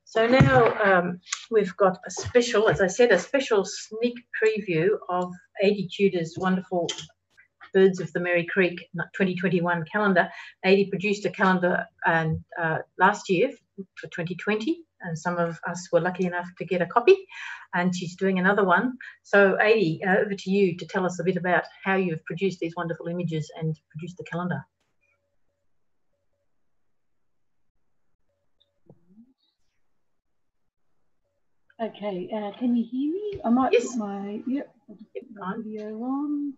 So now we've got a special, as I said, a special sneak preview of Adi Tudor's wonderful Birds of the Merri Creek 2021 calendar. Adi produced a calendar last year for 2020, and some of us were lucky enough to get a copy, and she's doing another one. So Adi, over to you to tell us a bit about how you've produced these wonderful images and produced the calendar. Okay, can you hear me? I might Yes. put my, yep, I'll just put my video on.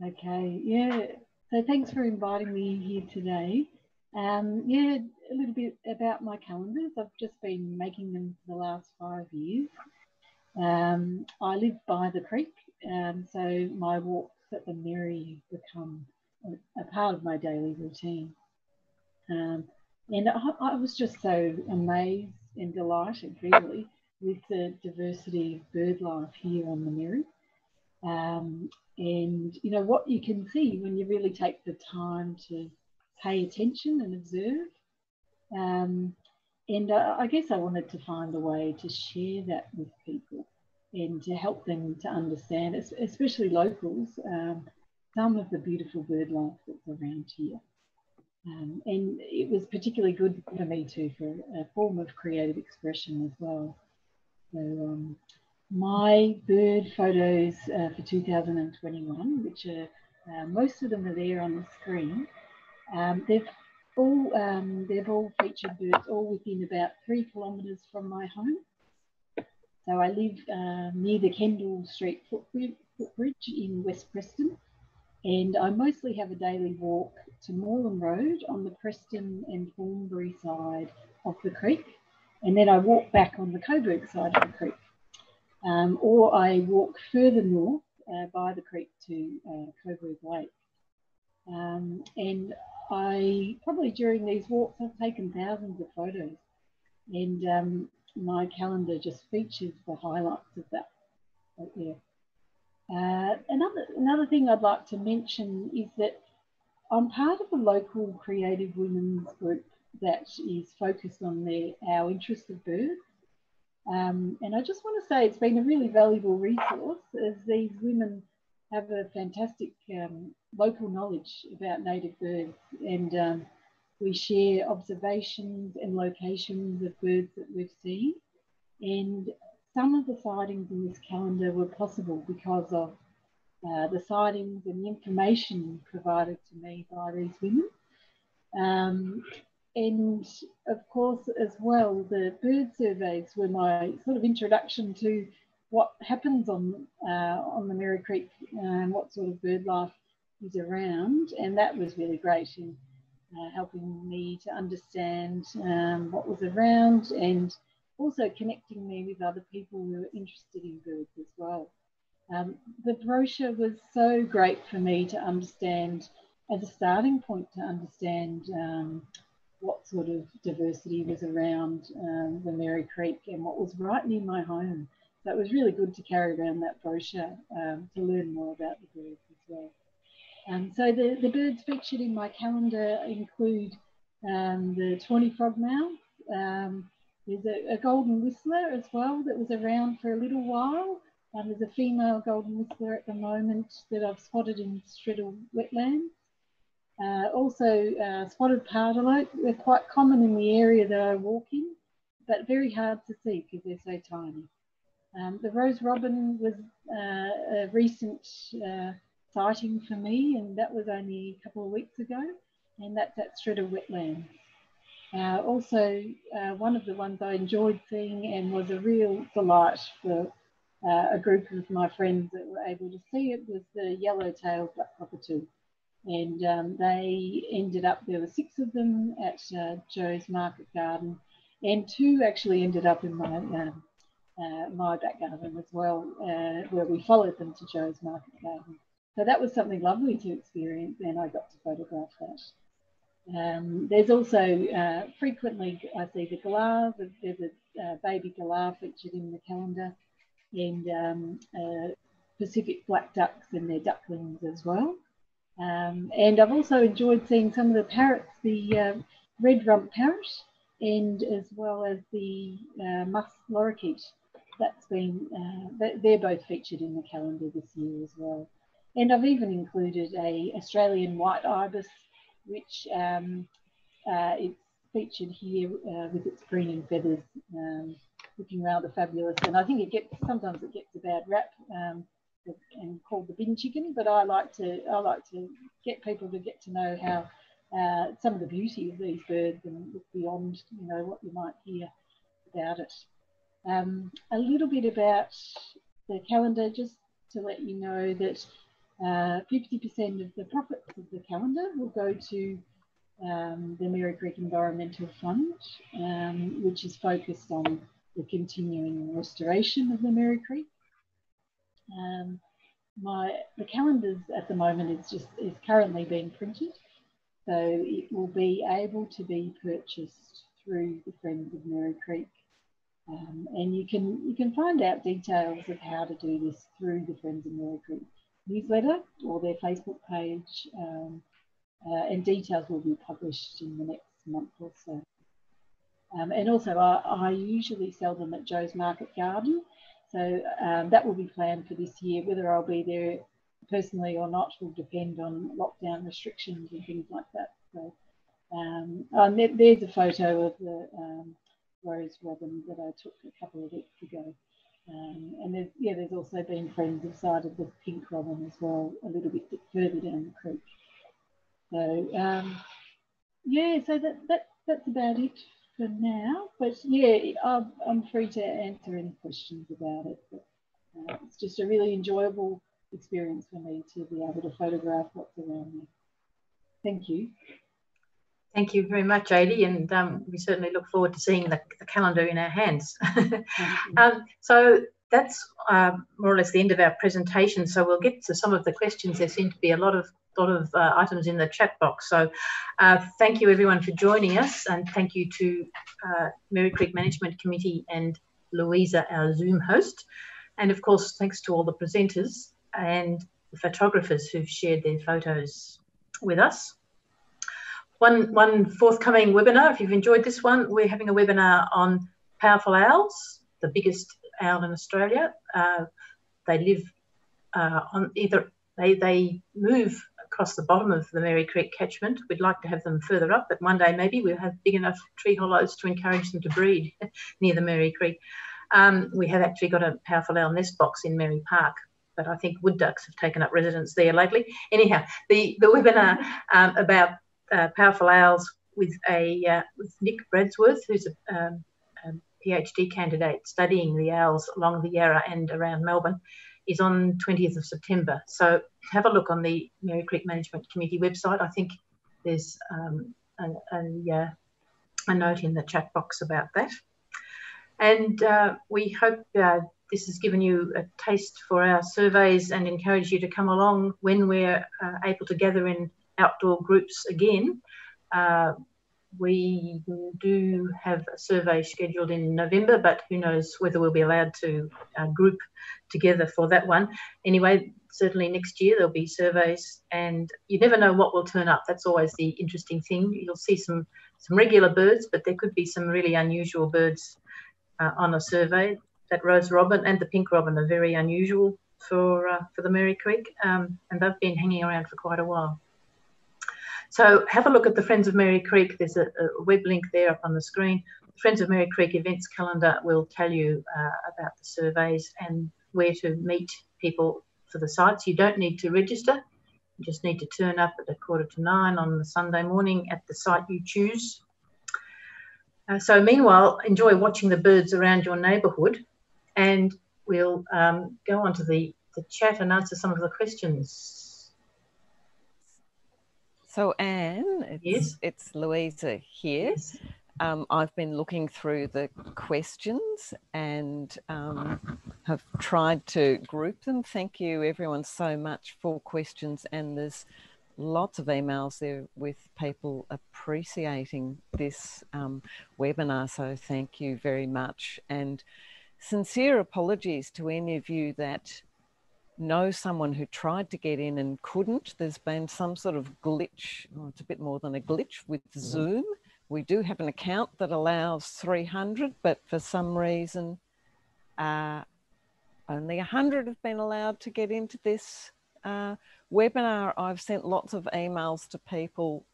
Okay, yeah, so thanks for inviting me here today. Yeah, a little bit about my calendars. I've just been making them for the last 5 years. I live by the creek, so my walks at the Merri become a part of my daily routine. And I was just so amazed and delighted, really, with the diversity of bird life here on the Merri. And you know what you can see when you really take the time to pay attention and observe. And I guess I wanted to find a way to share that with people and to help them to understand, especially locals, some of the beautiful bird life that's around here. And it was particularly good for me too, for a form of creative expression as well. So my bird photos for 2021, which are most of them are there on the screen. They've all featured birds, all within about 3 kilometres from my home. So I live near the Kendall Street footbridge in West Preston, and I mostly have a daily walk to Moreland Road on the Preston and Thornbury side of the creek, and then I walk back on the Coburg side of the creek. Or I walk further north by the creek to Coburg Lake. And I probably during these walks I've taken thousands of photos, and my calendar just features the highlights of that right there. Another thing I'd like to mention is that I'm part of a local creative women's group that is focused on our interest of birds. And I just want to say it's been a really valuable resource, as these women have a fantastic local knowledge about native birds, and we share observations and locations of birds that we've seen. And some of the sightings in this calendar were possible because of the sightings and the information provided to me by these women. And of course, as well, the bird surveys were my sort of introduction to what happens on the Merri Creek and what sort of bird life is around. And that was really great in helping me to understand what was around, and also connecting me with other people who are interested in birds as well. The brochure was so great for me to understand, as a starting point, to understand what sort of diversity was around the Merri Creek and what was right near my home. So it was really good to carry around that brochure to learn more about the birds as well. So the birds featured in my calendar include the Tawny Frogmouth. There's a golden whistler as well that was around for a little while. There's a female golden whistler at the moment that I've spotted in Straddle wetlands. Also spotted pardalote. They're quite common in the area that I walk in, but very hard to see because they're so tiny. The rose robin was a recent sighting for me, and that was only a couple of weeks ago, and that's at Straddle wetlands. Also, one of the ones I enjoyed seeing and was a real delight for a group of my friends that were able to see it was the yellow-tailed black cockatoo. And they ended up, there were 6 of them at Joe's Market Garden, and 2 actually ended up in my back garden as well, where we followed them to Joe's Market Garden. So that was something lovely to experience, and I got to photograph that. There's also frequently I see the galah. There's a baby galah featured in the calendar, and Pacific black ducks and their ducklings as well. And I've also enjoyed seeing some of the parrots, the red rump parrot, and as well as the musk lorikeet. That's been, they're both featured in the calendar this year as well. And I've even included a Australian white ibis, which it's featured here with its preening feathers, looking rather fabulous. And I think sometimes it gets a bad rap and called the bin chicken, but I like to get people to get to know how some of the beauty of these birds and look beyond, you know, what you might hear about it. A little bit about the calendar, just to let you know that 50% of the profits of the calendar will go to the Merri Creek Environmental Fund, which is focused on the continuing restoration of the Merri Creek. The calendars at the moment is currently being printed, so it will be able to be purchased through the Friends of Merri Creek, and you can find out details of how to do this through the Friends of Merri Creek newsletter or their Facebook page, and details will be published in the next month or so. And also I usually sell them at Joe's Market Garden, so that will be planned for this year. Whether I'll be there personally or not will depend on lockdown restrictions and things like that. So there's a photo of the rose robin that I took a couple of weeks ago. And there's also been friends who've sighted the pink robin as well, a little bit further down the creek. So so that's about it for now. But yeah, I'm free to answer any questions about it. But it's just a really enjoyable experience for me to be able to photograph what's around me. Thank you. Thank you very much, Adi, and we certainly look forward to seeing the calendar in our hands. So that's more or less the end of our presentation. So we'll get to some of the questions. There seem to be a lot of items in the chat box. So thank you everyone for joining us, and thank you to Merri Creek Management Committee and Louisa, our Zoom host. And of course, thanks to all the presenters. and the photographers who've shared their photos with us. One forthcoming webinar, if you've enjoyed this one, we're having a webinar on powerful owls, the biggest owl in Australia. They live on either, they move across the bottom of the Merri Creek catchment. We'd like to have them further up, but one day maybe we'll have big enough tree hollows to encourage them to breed near the Merri Creek. We have actually got a powerful owl nest box in Merri Park, but I think wood ducks have taken up residence there lately. Anyhow, the webinar about powerful owls with Nick Bradsworth, who's a PhD candidate studying the owls along the Yarra and around Melbourne, is on 20th of September. So have a look on the Merri Creek Management Committee website. I think there's a note in the chat box about that. And we hope this has given you a taste for our surveys and encourage you to come along when we're able to gather in outdoor groups again. We do have a survey scheduled in November, but who knows whether we'll be allowed to group together for that one. Anyway, certainly next year there'll be surveys, and you never know what will turn up. That's always the interesting thing. You'll see some regular birds, but there could be some really unusual birds on a survey. That rose robin and the pink robin are very unusual for the Merri Creek, and they've been hanging around for quite a while. So have a look at the Friends of Merri Creek. There's a web link there up on the screen. The Friends of Merri Creek events calendar will tell you about the surveys and where to meet people for the sites. You don't need to register. You just need to turn up at 8:45 on the Sunday morning at the site you choose. So meanwhile, enjoy watching the birds around your neighbourhood, and we'll go on to the chat and answer some of the questions. So Anne, it's Louisa here. Yes. I've been looking through the questions and have tried to group them. Thank you everyone so much for questions, and there's lots of emails there with people appreciating this webinar, so thank you very much. And sincere apologies to any of you that know someone who tried to get in and couldn't. There's been some sort of glitch, well, it's a bit more than a glitch with Zoom. We do have an account that allows 300, but for some reason only 100 have been allowed to get into this webinar. I've sent lots of emails to people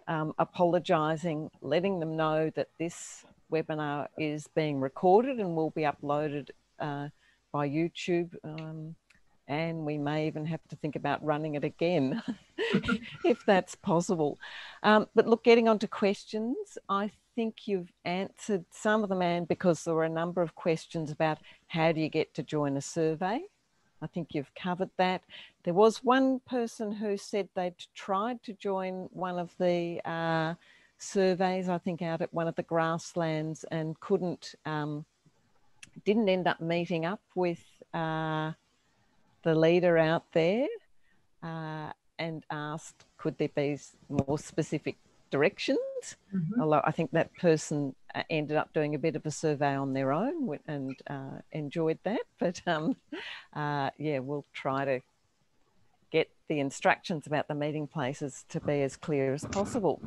apologising, letting them know that this webinar is being recorded and will be uploaded by YouTube. And we may even have to think about running it again if that's possible. But look, getting on to questions, I think you've answered some of them, Anne, because there were a number of questions about how do you get to join a survey. I think you've covered that. There was one person who said they'd tried to join one of the surveys, I think out at one of the grasslands, and didn't end up meeting up with the leader out there, and asked could there be more specific directions. Although I think that person ended up doing a bit of a survey on their own and enjoyed that. But yeah, we'll try to get the instructions about the meeting places to be as clear as possible.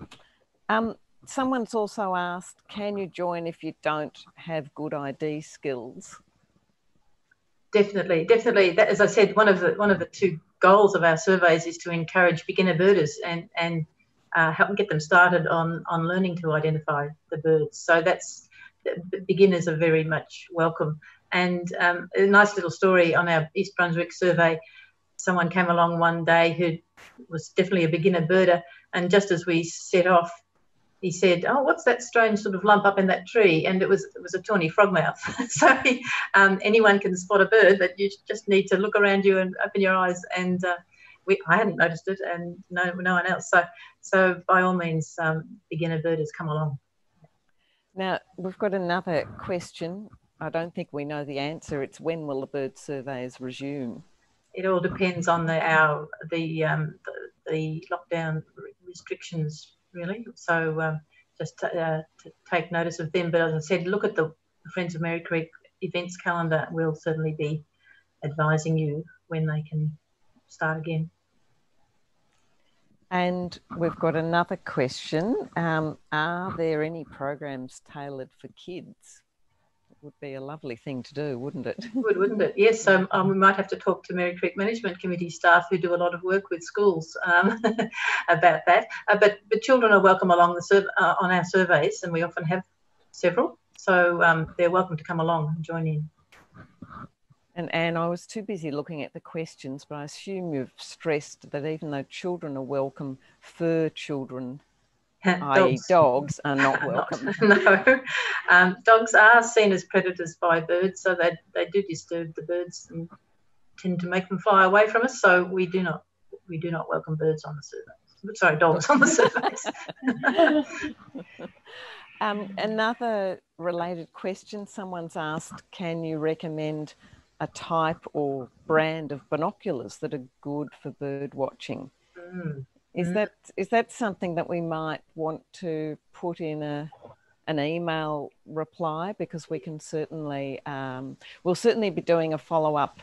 Someone's also asked, can you join if you don't have good ID skills? Definitely. That, as I said, one of the two goals of our surveys is to encourage beginner birders and help them get them started on learning to identify the birds. So that's, beginners are very much welcome. And a nice little story on our East Brunswick survey. Someone came along one day who was definitely a beginner birder, and just as we set off, he said, "Oh, what's that strange sort of lump up in that tree?" And it was a Tawny Frogmouth. So anyone can spot a bird, but you just need to look around you and open your eyes. And I hadn't noticed it, and no one else. So by all means, beginner birders, come along. Now we've got another question. I don't think we know the answer. It's when will the bird surveys resume? It all depends on the lockdown restrictions, really. So just to take notice of them. But as I said, look at the Friends of Merri Creek events calendar. We'll certainly be advising you when they can start again. And we've got another question. Are there any programs tailored for kids? It would be a lovely thing to do, wouldn't it? Would, wouldn't it? Yes. We might have to talk to Merri Creek Management Committee staff who do a lot of work with schools about that. But children are welcome along on our surveys, and we often have several. So they're welcome to come along and join in. And Anne, I was too busy looking at the questions, but I assume you've stressed that even though children are welcome, fur children, i.e. dogs, are not welcome. No. Dogs are seen as predators by birds, so they do disturb the birds and tend to make them fly away from us. So we do not welcome birds on the surveys. Sorry, dogs on the surveys. Another related question, someone's asked, can you recommend a type or brand of binoculars that are good for bird watching? Is that something that we might want to put in an email reply? Because we can certainly, we'll certainly be doing a follow-up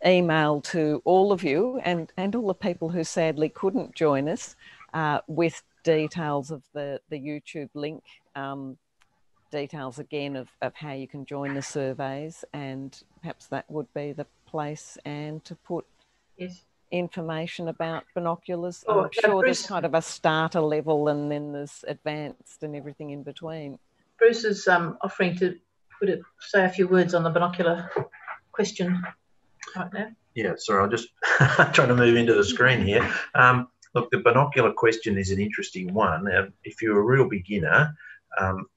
email to all of you and all the people who sadly couldn't join us with details of the YouTube link, details again of how you can join the surveys, and perhaps that would be the place, and to put information about binoculars. I'm sure there's kind of a starter level and then there's advanced and everything in between. Bruce is offering to say a few words on the binocular question right now. Yeah, sorry, I'm just trying to move into the screen here. Look, the binocular question is an interesting one. If you're a real beginner,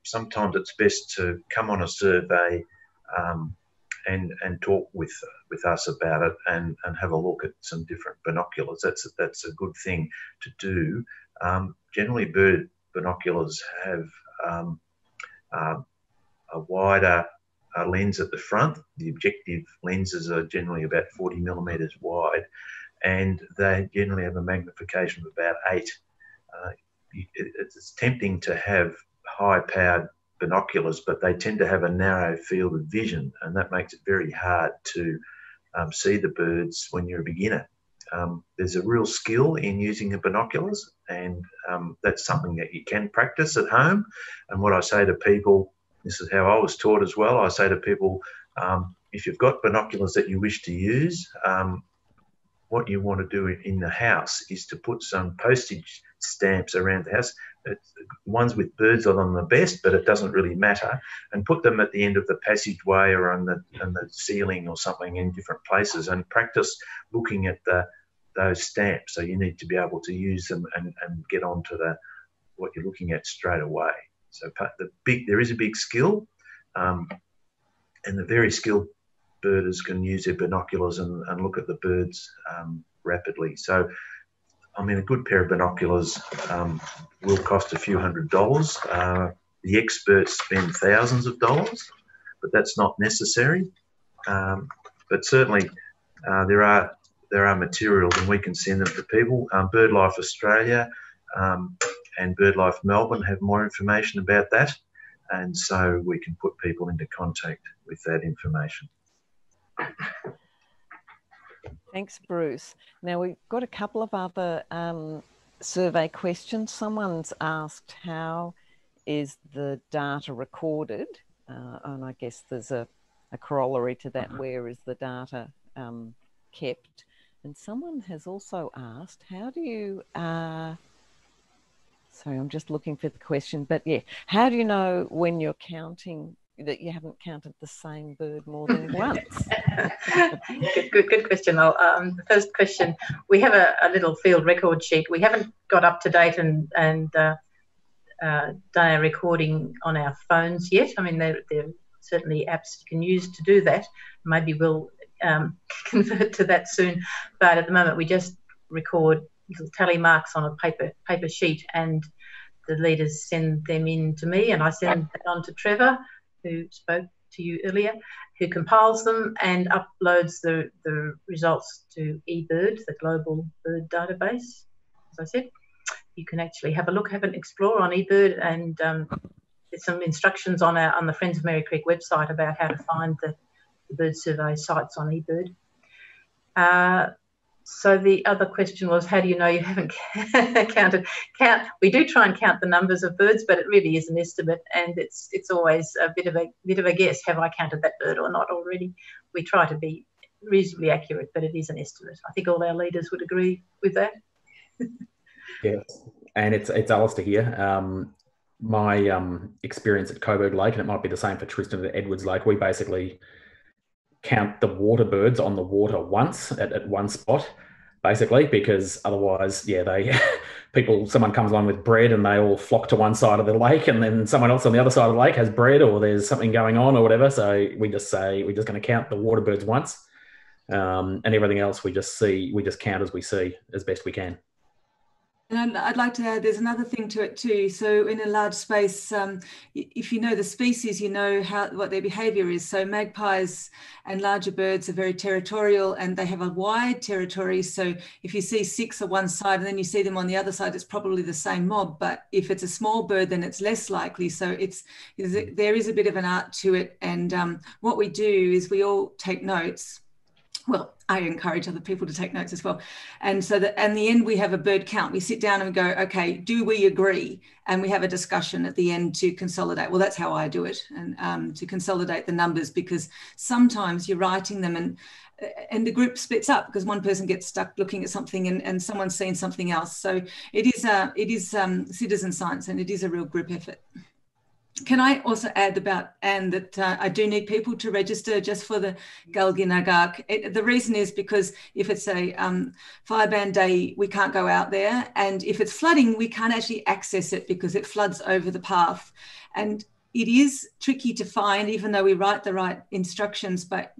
sometimes it's best to come on a survey and talk with us about it and have a look at some different binoculars. That's a good thing to do. Generally, bird binoculars have a wider lens at the front. The objective lenses are generally about 40 millimetres wide, and they generally have a magnification of about 8. It's tempting to have high-powered binoculars, but they tend to have a narrow field of vision, and that makes it very hard to see the birds when you're a beginner. There's a real skill in using the binoculars, and that's something that you can practice at home. And what I say to people, this is how I was taught as well, I say to people, if you've got binoculars that you wish to use, what you want to do in the house is to put some postage stamps around the house. Ones with birds are on the best, but it doesn't really matter, and put them at the end of the passageway or on the ceiling or something in different places, and practice looking at those stamps. So you need to be able to use them and get onto what you're looking at straight away. So there is a big skill, and the very skilled birders can use their binoculars and look at the birds rapidly. So, I mean, a good pair of binoculars will cost a few $100s. The experts spend thousands of dollars, but that's not necessary. But certainly there are materials, and we can send them to people. BirdLife Australia and BirdLife Melbourne have more information about that, and so we can put people into contact with that information. Thanks, Bruce. Now, we've got a couple of other survey questions. Someone's asked, how is the data recorded? And I guess there's a corollary to that, where is the data kept? And someone has also asked, how do you, sorry, I'm just looking for the question, but yeah, how do you know when you're counting that you haven't counted the same bird more than once? Good question. The first question, we have a little field record sheet. We haven't got up to date and done our recording on our phones yet. I mean, there are certainly apps you can use to do that. Maybe we'll convert to that soon. But at the moment, we just record little tally marks on a paper sheet, and the leaders send them in to me, and I send that on to Trevor, who spoke to you earlier, who compiles them and uploads the results to eBird, the global bird database. As I said, you can actually have a look, have an explore on eBird, and there's some instructions on the Friends of Merri Creek website about how to find the bird survey sites on eBird. So the other question was, how do you know you haven't counted? We do try and count the numbers of birds, but it really is an estimate, and it's always a bit of a guess. Have I counted that bird or not already? We try to be reasonably accurate, but it is an estimate. I think all our leaders would agree with that. Yes, and it's Alistair here. My experience at Coburg Lake, and it might be the same for Tristan at Edwards Lake, we basically count the water birds on the water once at one spot, basically, because otherwise, yeah, someone comes along with bread and they all flock to one side of the lake, and then someone else on the other side of the lake has bread, or there's something going on or whatever. So we just say we're just going to count the water birds once, and everything else we just count as we see as best we can. And I'd like to add, there's another thing to it too. So in a large space, if you know the species, you know what their behaviour is. So magpies and larger birds are very territorial, and they have a wide territory. So if you see 6 on one side and then you see them on the other side, it's probably the same mob. But if it's a small bird, then it's less likely. So there is a bit of an art to it. And what we do is we all take notes. Well, I encourage other people to take notes as well. And so that in the end, we have a bird count. We sit down and we go, okay, do we agree? And we have a discussion at the end to consolidate. Well, that's how I do it, and to consolidate the numbers, because sometimes you're writing them and the group splits up because one person gets stuck looking at something and someone's seen something else. So it is citizen science, and it is a real group effort. Can I also add about, Anne, that I do need people to register just for the Galginagak. The reason is because if it's a fireban day, we can't go out there. And if it's flooding, we can't actually access it because it floods over the path. And it is tricky to find, even though we write the right instructions, but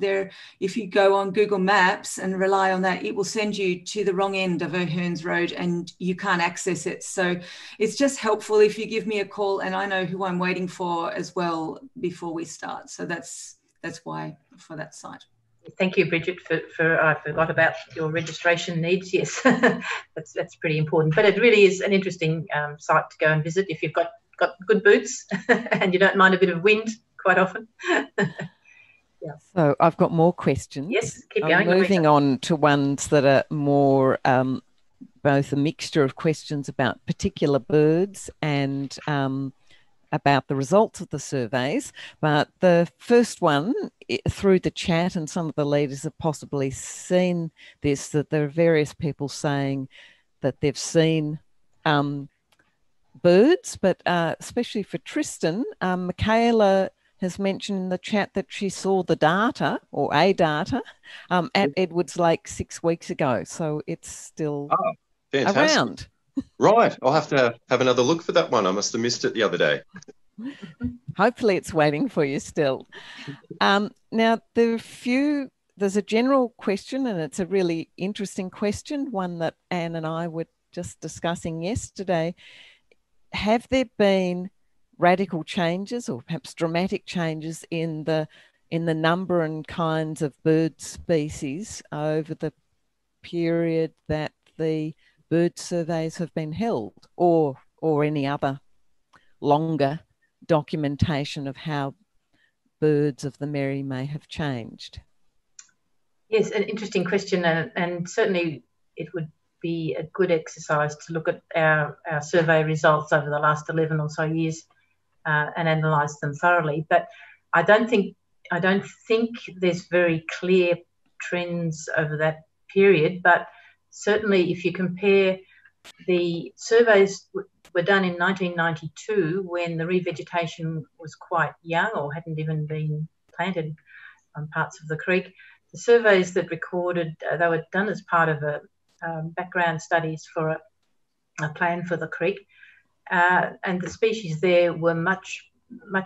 if you go on Google Maps and rely on that, it will send you to the wrong end of O'Hearn's Road and you can't access it. So it's just helpful if you give me a call and I know who I'm waiting for as well before we start. So that's why for that site. Thank you, Bridget, for I forgot about your registration needs. Yes, that's pretty important. But it really is an interesting site to go and visit if you've got good boots and you don't mind a bit of wind quite often. Yeah. So I've got more questions. Yes, keep going. I'm moving on to ones that are more both a mixture of questions about particular birds and about the results of the surveys. But the first one, through the chat, and some of the leaders have possibly seen this, that there are various people saying that they've seen birds, but especially for Tristan, Michaela has mentioned in the chat that she saw the data, or a data, at Edwards Lake 6 weeks ago. So it's still around. Right. I'll have to have another look for that one. I must have missed it the other day. Hopefully it's waiting for you still. Now, there's a general question, and it's a really interesting question, one that Anne and I were just discussing yesterday. Have there been radical changes, or perhaps dramatic changes, in the number and kinds of bird species over the period that the bird surveys have been held, or any other longer documentation of how birds of the Merri may have changed? Yes, an interesting question, and certainly it would be a good exercise to look at our survey results over the last 11 or so years and analyse them thoroughly. But I don't think there's very clear trends over that period. But certainly, if you compare, the surveys were done in 1992 when the revegetation was quite young or hadn't even been planted on parts of the creek. The surveys that recorded, they were done as part of a background studies for a plan for the creek, and the species there were much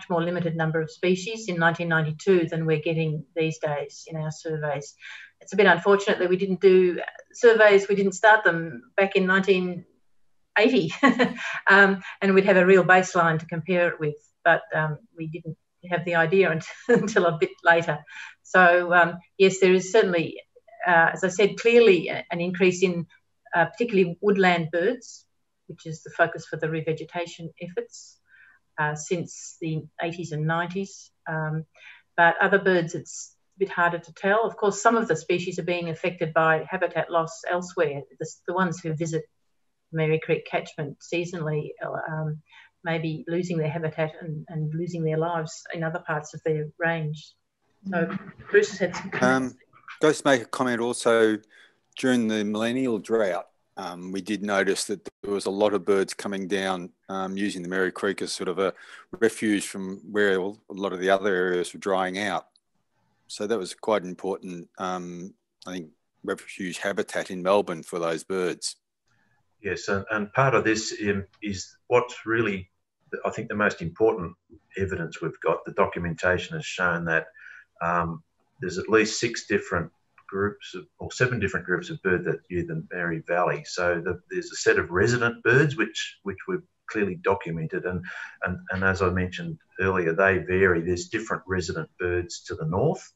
more limited number of species in 1992 than we're getting these days in our surveys. It's a bit unfortunate that we didn't do surveys, we didn't start them back in 1980 and we'd have a real baseline to compare it with, but we didn't have the idea until a bit later. So yes, there is certainly, as I said, clearly an increase in particularly woodland birds, which is the focus for the revegetation efforts since the 80s and 90s. But other birds, a bit harder to tell. Of course, some of the species are being affected by habitat loss elsewhere. The ones who visit Merri Creek catchment seasonally may be losing their habitat and losing their lives in other parts of their range. So Bruce has had some comments. Just to make a comment also, during the millennial drought, we did notice that there was a lot of birds coming down using the Merri Creek as sort of a refuge from where a lot of the other areas were drying out. So that was quite an important, I think, refuge habitat in Melbourne for those birds. Yes, and part of this is what's really, I think, the most important evidence we've got. The documentation has shown that there's at least 6 different groups or 7 different groups of birds that use the Merri Valley. So there's a set of resident birds which we've clearly documented, and as I mentioned earlier, they vary. There's different resident birds to the north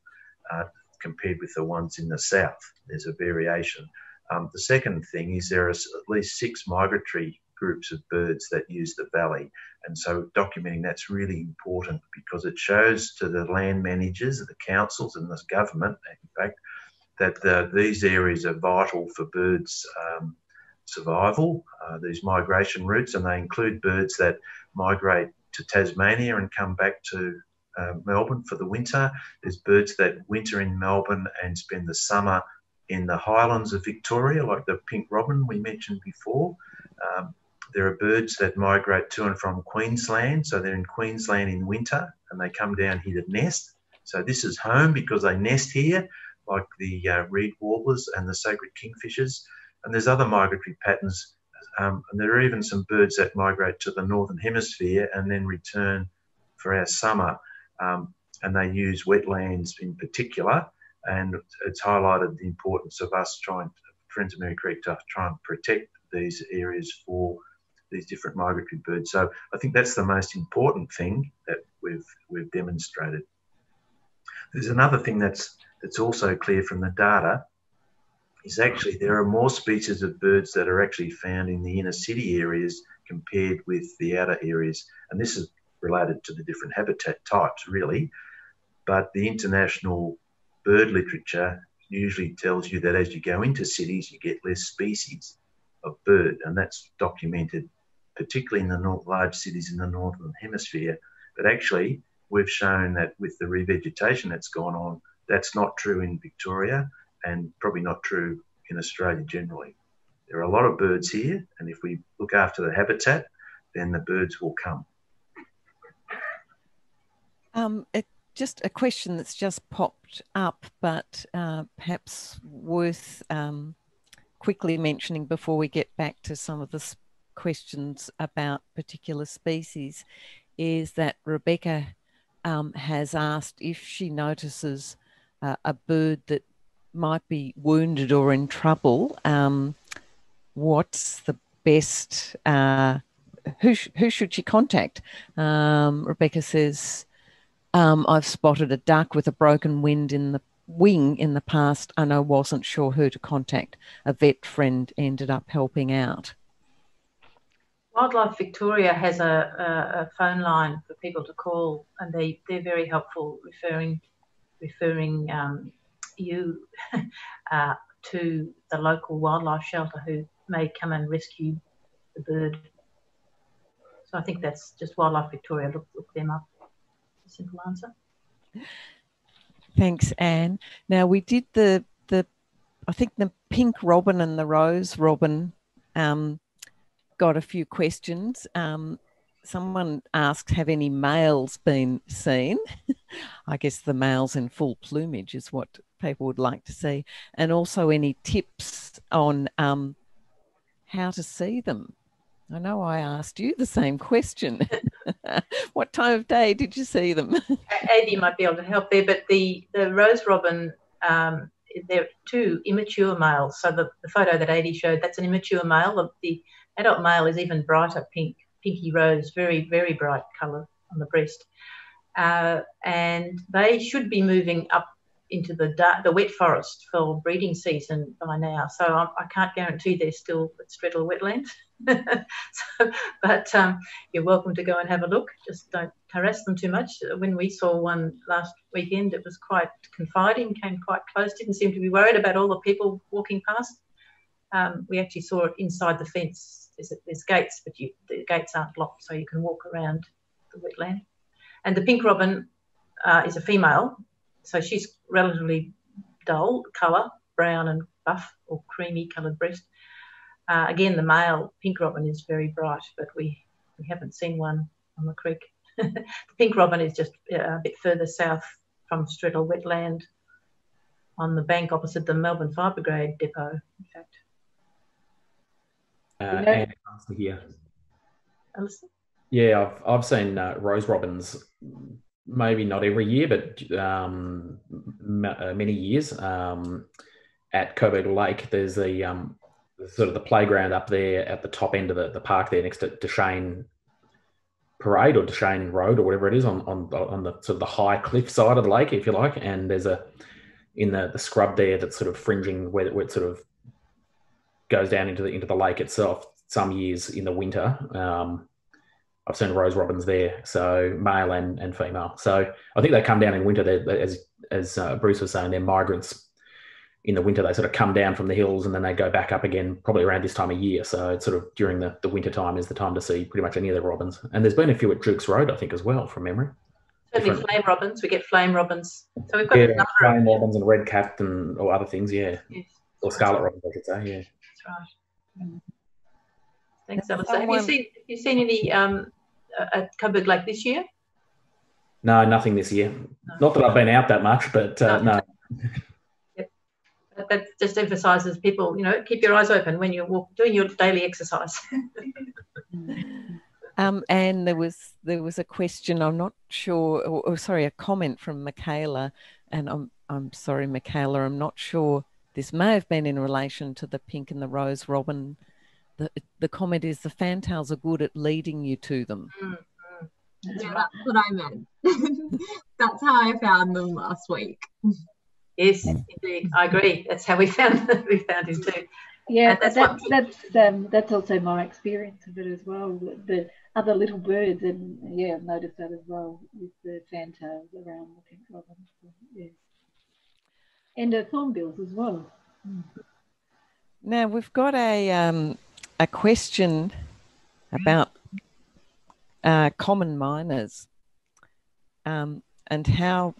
compared with the ones in the south. There's a variation. The second thing is there are at least 6 migratory groups of birds that use the valley, and so documenting that's really important because it shows to the land managers, the councils and the government, in fact, that these areas are vital for birds' survival, these migration routes, and they include birds that migrate to Tasmania and come back to Melbourne for the winter. There's birds that winter in Melbourne and spend the summer in the highlands of Victoria, like the pink robin we mentioned before. There are birds that migrate to and from Queensland, so they're in Queensland in winter and they come down here to nest. So this is home because they nest here, like the reed warblers and the sacred kingfishers. And there's other migratory patterns, and there are even some birds that migrate to the northern hemisphere and then return for our summer, and they use wetlands in particular. And it's highlighted the importance of us Friends of Merri Creek, to try and protect these areas for these different migratory birds. So I think that's the most important thing that we've demonstrated. There's another thing that's also clear from the data, is actually there are more species of birds that are actually found in the inner city areas compared with the outer areas. And this is related to the different habitat types, really. But the international bird literature usually tells you that as you go into cities, you get less species of bird. And that's documented, particularly in the large cities in the northern hemisphere. But actually, we've shown that with the revegetation that's gone on, that's not true in Victoria and probably not true in Australia generally. There are a lot of birds here, and if we look after the habitat, then the birds will come. Just a question that's just popped up, but perhaps worth quickly mentioning before we get back to some of the questions about particular species, is that Rebecca has asked if she notices a bird that might be wounded or in trouble, what's the best, who should she contact? Rebecca says, I've spotted a duck with a broken wing in the past and I wasn't sure who to contact. A vet friend ended up helping out. Wildlife Victoria has a phone line for people to call, and they're very helpful, referring you to the local wildlife shelter who may come and rescue the bird. So I think that's just Wildlife Victoria. Look them up. A simple answer. Thanks, Anne. Now we did the I think the pink robin and the rose robin got a few questions. Someone asked, have any males been seen? I guess the males in full plumage is what people would like to see. And also any tips on how to see them. I know I asked you the same question. What time of day did you see them? Adi might be able to help there, but the rose robin, there are 2 immature males. So the photo that Adi showed, that's an immature male. The adult male is even brighter pink, pinky rose, very, very bright colour on the breast. And they should be moving up into the wet forest for breeding season by now. So I can't guarantee they're still at Straddle wetland. But you're welcome to go and have a look. Just don't harass them too much. When we saw one last weekend, it was quite confiding, came quite close, didn't seem to be worried about all the people walking past. We actually saw it inside the fence. There's gates, but the gates aren't locked, so you can walk around the wetland. And the pink robin is a female, so she's relatively dull colour, brown and buff or creamy coloured breast. Again, the male pink robin is very bright, but we haven't seen one on the creek. The pink robin is just a bit further south from Straddle wetland on the bank opposite the Melbourne Fire Brigade depot, in fact. And here. Alison? Yeah, I've seen rose robins, maybe not every year, but many years at Coburg Lake. There's a sort of the playground up there at the top end of the park there next to Deshane Parade or Deshane Road or whatever it is on the sort of the high cliff side of the lake, if you like. And there's in the scrub there that's sort of fringing where it sort of goes down into the lake itself. Some years in the winter, I've seen rose robins there, so male and female. So I think they come down in winter. As Bruce was saying, they're migrants. In the winter, they sort of come down from the hills and then they go back up again, probably around this time of year. So it's sort of during the winter time is the time to see pretty much any of the robins. And there's been a few at Duke's Road, I think, as well, from memory. Certainly flame robins. We get flame robins. So we've got a number flame robins and red capped or other things, yeah. Yes. Or scarlet robins, I should say, yeah. That's right. Thanks, Alison. Have you seen any at Coburg Lake this year? No, nothing this year. No. Not that I've been out that much, but no. Yep. That just emphasises people, keep your eyes open when you're doing your daily exercise. And there was a question, I'm not sure, or sorry, a comment from Michaela, and I'm sorry, Michaela, I'm not sure. This may have been in relation to the pink and the rose robin. The comment is the fantails are good at leading you to them. Mm-hmm. Yeah, that's what I meant. That's how I found them last week. Yes, indeed, I agree. That's how we found him too. Yeah, that's also my experience of it as well. The other little birds, and yeah, I've noticed that as well with the fantails around the pink robin. Yeah. And thornbills as well. Now we've got a question about common miners and how.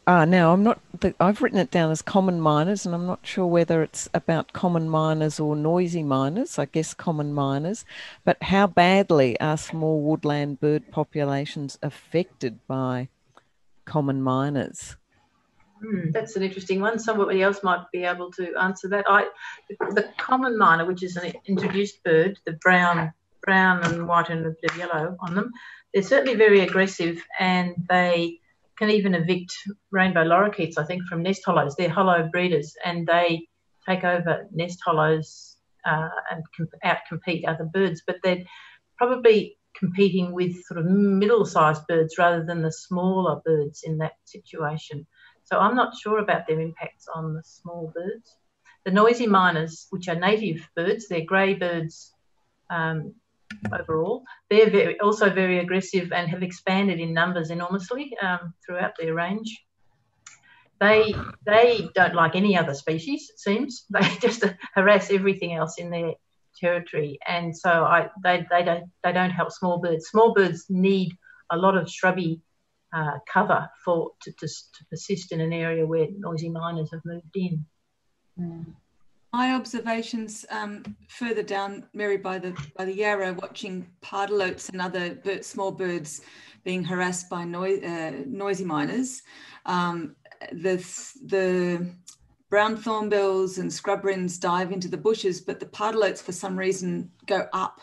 Now I'm not. I've written it down as common miners, and I'm not sure whether it's about common miners or noisy miners. I guess common miners. But how badly are small woodland bird populations affected by common miners? That's an interesting one. Somebody else might be able to answer that. The common miner, which is an introduced bird, the brown and white and a bit of yellow on them, they're certainly very aggressive, and they can even evict rainbow lorikeets, I think, from nest hollows. They're hollow breeders, and they take over nest hollows and out-compete other birds. But they're probably competing with sort of middle-sized birds rather than the smaller birds in that situation. So I'm not sure about their impacts on the small birds. The noisy miners, which are native birds, they're grey birds overall. They're also very aggressive and have expanded in numbers enormously throughout their range. They don't like any other species, it seems. They just harass everything else in their territory, and so they don't help small birds. Small birds need a lot of shrubby cover to persist in an area where noisy miners have moved in. My observations further down, Merri, by the Yarra, watching pardalotes and other small birds being harassed by noisy miners. The brown thornbills and scrub wrens dive into the bushes, but the pardalotes for some reason go up,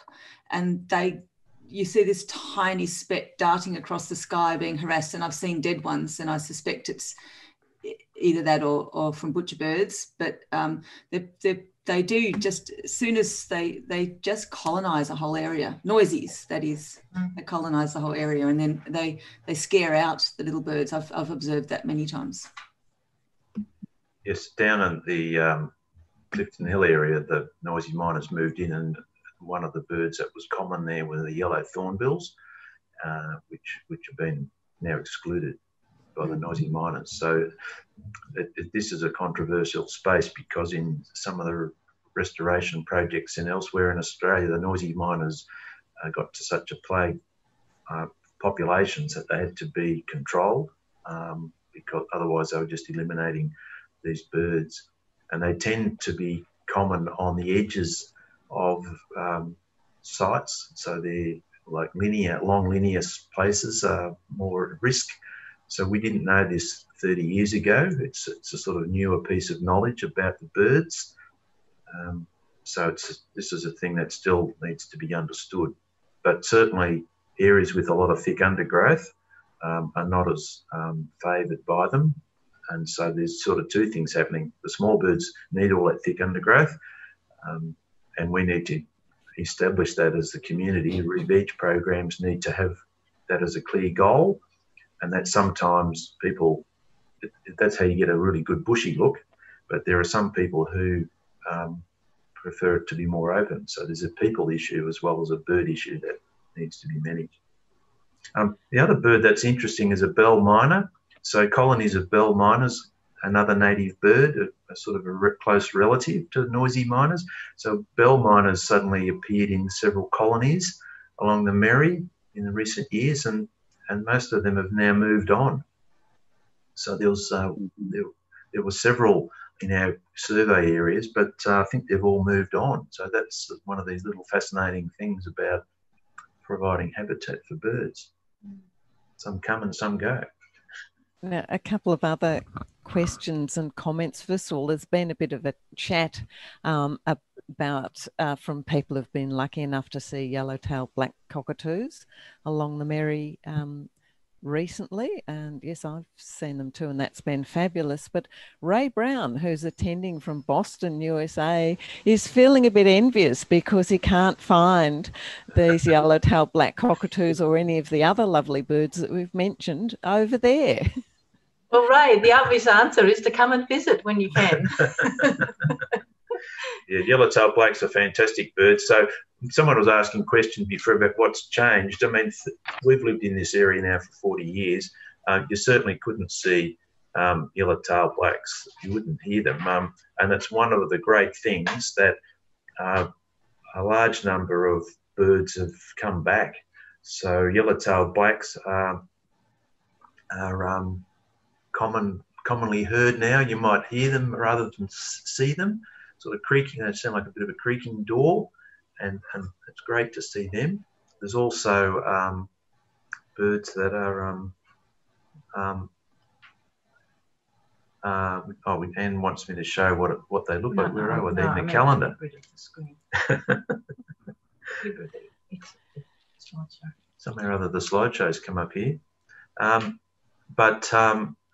and you see this tiny speck darting across the sky being harassed, and I've seen dead ones, and I suspect it's either that or from butcher birds, but they do just, as soon as they just colonise a whole area, noisies, that is, they colonise the whole area, and then they scare out the little birds. I've observed that many times. Yes, down in the Clifton Hill area, the noisy miners moved in, and one of the birds that was common there were the yellow thornbills, which have been now excluded by the noisy miners. So this is a controversial space, because in some of the restoration projects and elsewhere in Australia, the noisy miners got to such a plague populations that they had to be controlled, because otherwise they were just eliminating these birds. And they tend to be common on the edges of sites, so they're like long linear places are more at risk. So we didn't know this 30 years ago. It's a sort of newer piece of knowledge about the birds. So this is a thing that still needs to be understood. But certainly areas with a lot of thick undergrowth are not as favoured by them. And so there's sort of two things happening. The small birds need all that thick undergrowth, and we need to establish that as the community. Re-beach programs need to have that as a clear goal, and that sometimes people, that's how you get a really good bushy look, but there are some people who prefer it to be more open. So there's a people issue as well as a bird issue that needs to be managed. The other bird that's interesting is a bell miner. So colonies of bell miners, another native bird, a sort of a close relative to noisy miners. So bell miners suddenly appeared in several colonies along the Merri in the recent years, and most of them have now moved on. So there were several in our survey areas, but I think they've all moved on. So that's one of these little fascinating things about providing habitat for birds. Some come and some go. Now, a couple of other questions and comments. First of all, there's been a bit of a chat about from people who've been lucky enough to see yellow-tailed black cockatoos along the Merri recently, and yes, I've seen them too, and that's been fabulous. But Ray Brown, who's attending from Boston, USA, is feeling a bit envious because he can't find these yellow-tailed black cockatoos or any of the other lovely birds that we've mentioned over there. Well, Ray, the obvious answer is to come and visit when you can. Yeah, yellow-tailed black's a fantastic bird. So someone was asking questions before about what's changed. I mean, we've lived in this area now for 40 years. You certainly couldn't see yellow-tailed blacks. You wouldn't hear them. And it's one of the great things that a large number of birds have come back. So yellow-tailed blacks are commonly heard now. You might hear them rather than see them. Sort of creaking, they sound like a bit of a creaking door, and it's great to see them. There's also birds that are Anne wants me to show what they look like. Where are they in the calendar? Somewhere or other the slideshows come up here. But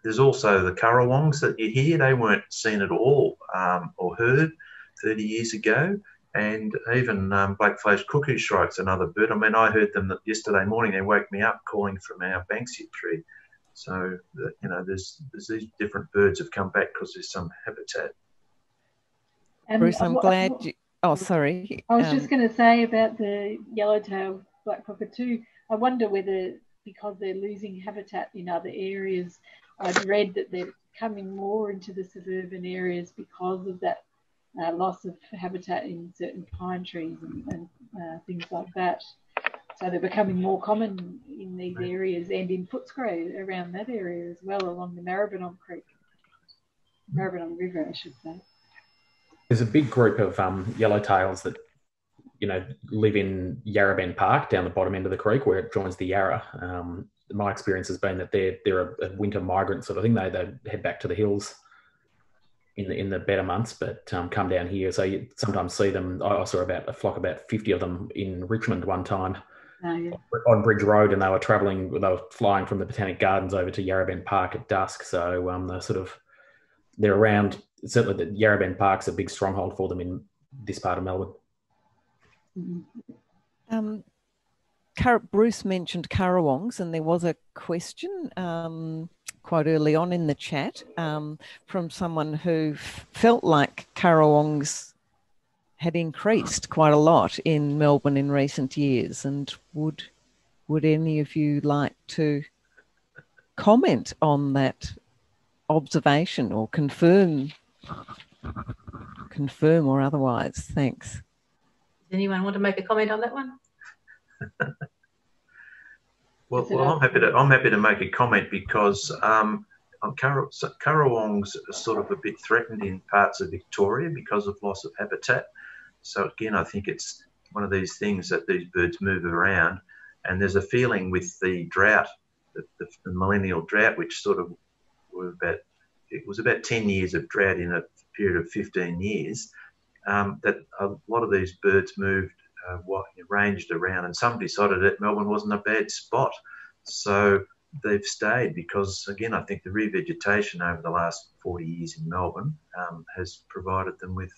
there's also the currawongs that you hear. They weren't seen at all or heard 30 years ago. And even black-faced cuckoo shrike's another bird. I mean, I heard them yesterday morning. They woke me up calling from our banksia tree. So, you know, there's these different birds have come back because there's some habitat. Bruce, I'm glad you... Oh, sorry. I was just going to say about the yellow-tailed black cockatoo, I wonder whether, because they're losing habitat in other areas, I'd read that they're coming more into the suburban areas because of that loss of habitat in certain pine trees and things like that. So they're becoming more common in these areas and in Footscray around that area as well, along the Maribyrnong River, I should say. There's a big group of yellowtails that, you know, live in Yarrabend Park down the bottom end of the creek where it joins the Yarra. My experience has been that they're a winter migrant sort of thing. They head back to the hills in the better months, but come down here. So you sometimes see them. I saw about a flock, about 50 of them in Richmond one time. Oh, yeah. On Bridge Road, and they were flying from the Botanic Gardens over to Yarrabend Park at dusk. So they're around. Certainly, the Yarrabend Park's a big stronghold for them in this part of Melbourne. Bruce mentioned currawongs, and there was a question quite early on in the chat from someone who felt like currawongs had increased quite a lot in Melbourne in recent years. And would any of you like to comment on that observation or confirm or otherwise? Thanks. Does anyone want to make a comment on that one? Well, I'm happy to make a comment because currawongs are sort of a bit threatened in parts of Victoria because of loss of habitat. So again, I think it's one of these things that these birds move around, and there's a feeling with the drought, the millennial drought, which sort of was about 10 years of drought in a period of 15 years, that a lot of these birds moved, ranged around, and some decided that Melbourne wasn't a bad spot. So they've stayed because, again, I think the revegetation over the last 40 years in Melbourne has provided them with,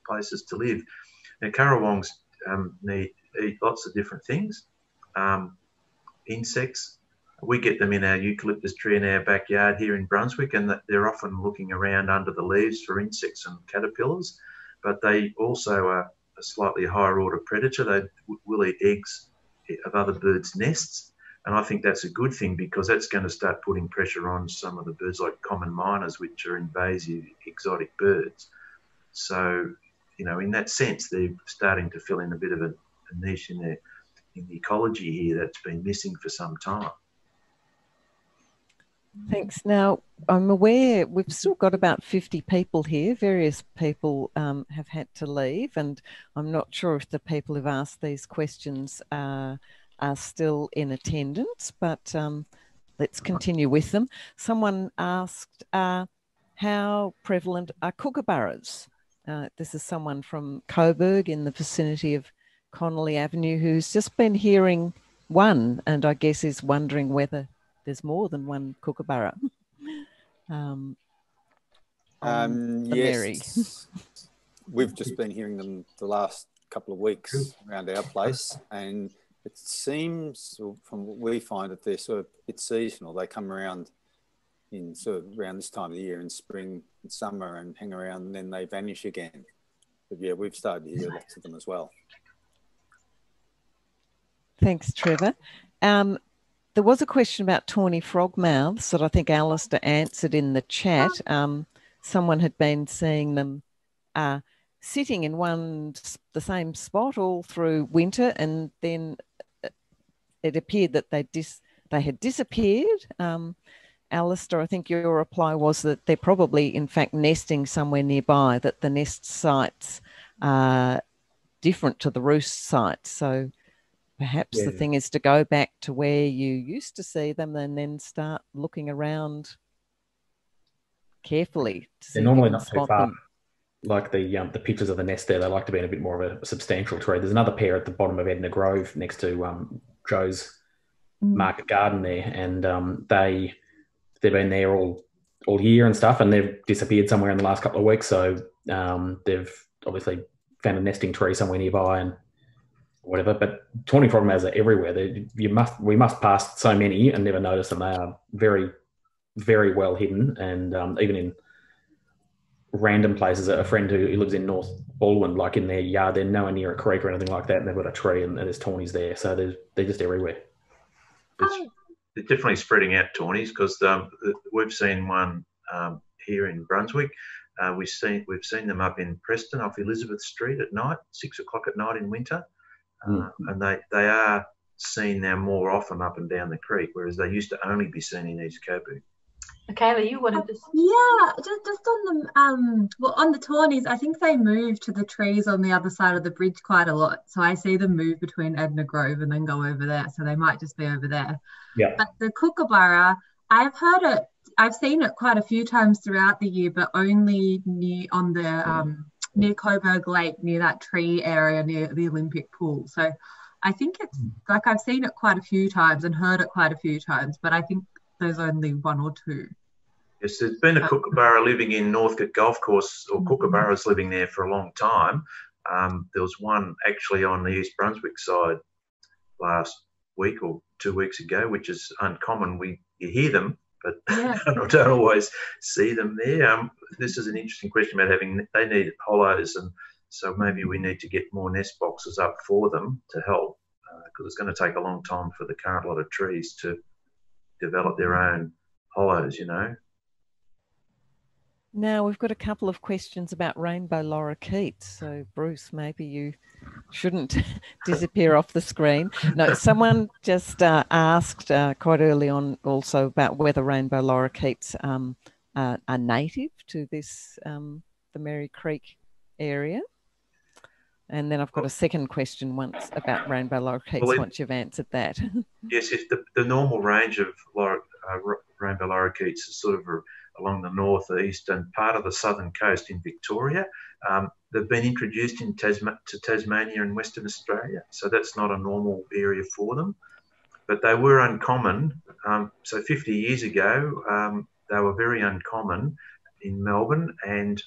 places to live. Now, currawongs eat lots of different things. Insects, we get them in our eucalyptus tree in our backyard here in Brunswick, and they're often looking around under the leaves for insects and caterpillars, but they also are a slightly higher order predator. They will eat eggs of other birds' nests, and I think that's a good thing because that's going to start putting pressure on some of the birds like common miners, which are invasive exotic birds. So, in that sense, they're starting to fill in a bit of a niche in the ecology here that's been missing for some time. Thanks. Now, I'm aware we've still got about 50 people here. Various people have had to leave, and I'm not sure if the people who've asked these questions are still in attendance, but let's continue with them. Someone asked, how prevalent are kookaburras? This is someone from Coburg in the vicinity of Connolly Avenue who's just been hearing one, and I guess is wondering whether there's more than one kookaburra. Yes, we've just been hearing them the last couple of weeks around our place, and it seems from what we find that they're sort of, it's seasonal. They come around in sort of around this time of the year in spring and summer and hang around, and then they vanish again. But yeah, we've started to hear lots of them as well. Thanks, Trevor. There was a question about tawny frogmouths that I think Alistair answered in the chat. Someone had been seeing them sitting in the same spot all through winter, and then it appeared that they had disappeared. Alistair, I think your reply was that they're probably, in fact, nesting somewhere nearby, that the nest sites are different to the roost sites. So perhaps the thing is to go back to where you used to see them and then start looking around carefully to see. They're normally not too far. Like the pictures of the nest there, they like to be in a bit more of a substantial tree. There's another pair at the bottom of Edna Grove next to Joe's Market Garden there, and they've been there all year and stuff, and they've disappeared somewhere in the last couple of weeks. So they've obviously found a nesting tree somewhere nearby and whatever. But tawny frogmouths are everywhere. We must pass so many and never notice them. They are very, very well hidden, and even in random places. A friend who lives in North Baldwin, like in their yard, they're nowhere near a creek or anything like that, and they've got a tree and there's tawnies there. So they're just everywhere. They're definitely spreading out, tawnies, because we've seen one here in Brunswick. We've seen them up in Preston off Elizabeth Street at night, 6 o'clock at night in winter, and they are seen now more often up and down the creek, whereas they used to only be seen in East Coburg. Kayla, you wanted to... Yeah, just on the on the tawnies, I think they move to the trees on the other side of the bridge quite a lot. So I see them move between Edna Grove and then go over there. So they might just be over there. Yeah. But the kookaburra, I've seen it quite a few times throughout the year, but only near Coburg Lake, near that tree area near the Olympic pool. So I think it's like I've seen it quite a few times and heard it quite a few times, but I think there's only one or two. Yes, there's been a kookaburra living in Northcote Golf Course, or kookaburras living there for a long time. There was one actually on the East Brunswick side last week or 2 weeks ago, which is uncommon. You hear them, but Yeah. I don't always see them there. This is an interesting question about they need hollows, and so maybe we need to get more nest boxes up for them to help, because it's going to take a long time for the current lot of trees to develop their own hollows, you know. Now we've got a couple of questions about rainbow lorikeets. So Bruce, maybe you shouldn't disappear off the screen. No, someone just asked quite early on also about whether rainbow lorikeets are native to this, the Merri Creek area. And then I've got a second question about rainbow lorikeets once you've answered that. Yes, if the normal range of rainbow lorikeets is sort of along the northeast and part of the southern coast in Victoria. They've been introduced to Tasmania and Western Australia, so that's not a normal area for them. But they were uncommon. So 50 years ago, they were very uncommon in Melbourne, and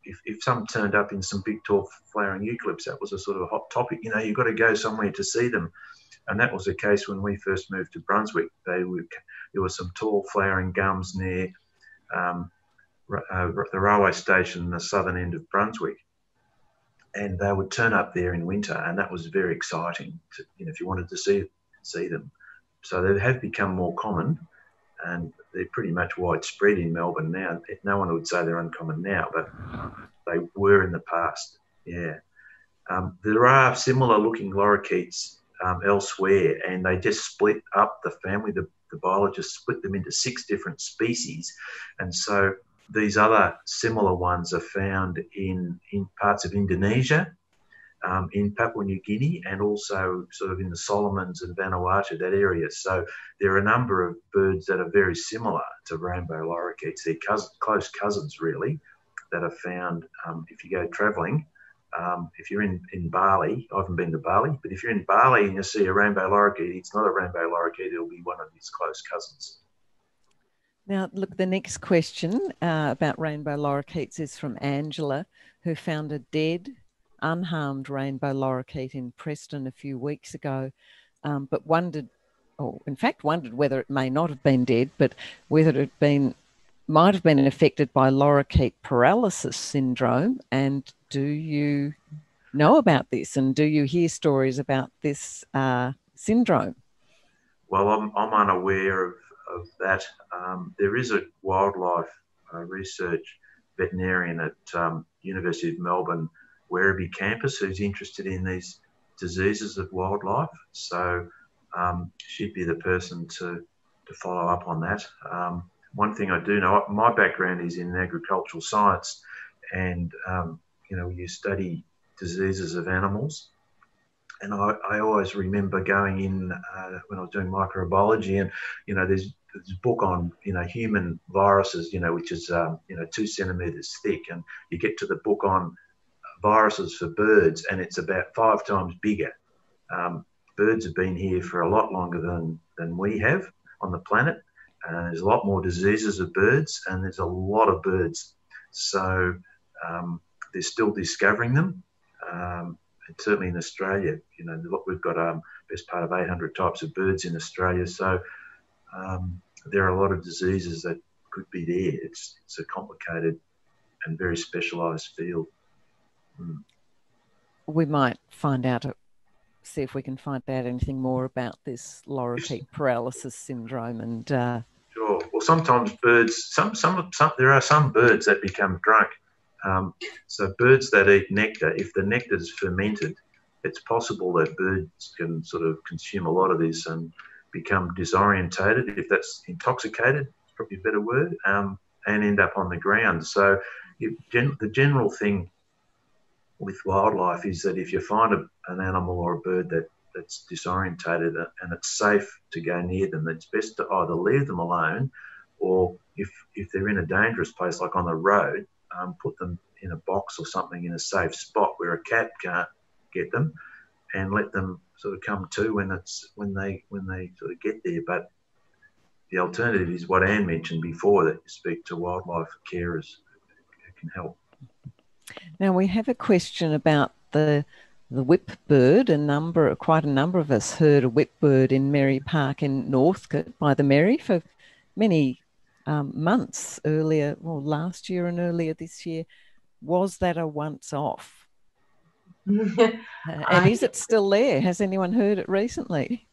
if some turned up in some big tall flowering eucalypts, that was a sort of a hot topic. You know, you've got to go somewhere to see them. And that was the case when we first moved to Brunswick. There were some tall flowering gums near the railway station in the southern end of Brunswick. And they would turn up there in winter, and that was very exciting, if you wanted to see them. So they have become more common, and they're pretty much widespread in Melbourne now. No one would say they're uncommon now, but they were in the past, yeah. There are similar looking lorikeets elsewhere, and they just split up the family. The biologists split them into 6 different species, and so these other similar ones are found in parts of Indonesia, in Papua New Guinea, and also sort of in the Solomons and Vanuatu, that area. So there are a number of birds that are very similar to rainbow lorikeets. They're close cousins, really, that are found if you go travelling. If you're in Bali, I haven't been to Bali, but if you're in Bali and you see a rainbow lorikeet, it's not a rainbow lorikeet, it'll be one of its close cousins. Now, look, the next question about rainbow lorikeets is from Angela, who found a dead, unharmed rainbow lorikeet in Preston a few weeks ago, but wondered whether it may not have been dead, but whether it might have been affected by lorikeet paralysis syndrome. And do you know about this, and do you hear stories about this syndrome? Well, I'm unaware of that. There is a wildlife research veterinarian at University of Melbourne Werribee campus who's interested in these diseases of wildlife. So she'd be the person to follow up on that. One thing I do know, my background is in agricultural science, and you study diseases of animals. And I always remember going in when I was doing microbiology, and there's a book on human viruses, which is 2 centimeters thick, and you get to the book on viruses for birds, and it's about 5 times bigger. Birds have been here for a lot longer than we have on the planet. There's a lot more diseases of birds, and there's a lot of birds. So they're still discovering them. And certainly in Australia, we've got best part of 800 types of birds in Australia. So there are a lot of diseases that could be there. It's a complicated and very specialised field. We might see if we can find out anything more about this lorikeet paralysis syndrome. And sure. Well, sometimes birds, there are some birds that become drunk. So birds that eat nectar, if the nectar is fermented, it's possible that birds can sort of consume a lot of this and become disorientated, if that's intoxicated, probably a better word, and end up on the ground. So the general thing with wildlife is that if you find an animal or a bird that's disorientated and it's safe to go near them, it's best to either leave them alone, or if they're in a dangerous place like on the road, put them in a box or something in a safe spot where a cat can't get them, and let them sort of come to when they sort of get there. But the alternative is what Anne mentioned before, that you speak to wildlife carers who can help. Now we have a question about the whip bird. Quite a number of us heard a whip bird in Merri Park in Northcote by the Merri for many months earlier, well, last year and earlier this year. Was that a once-off? And is it still there? Has anyone heard it recently?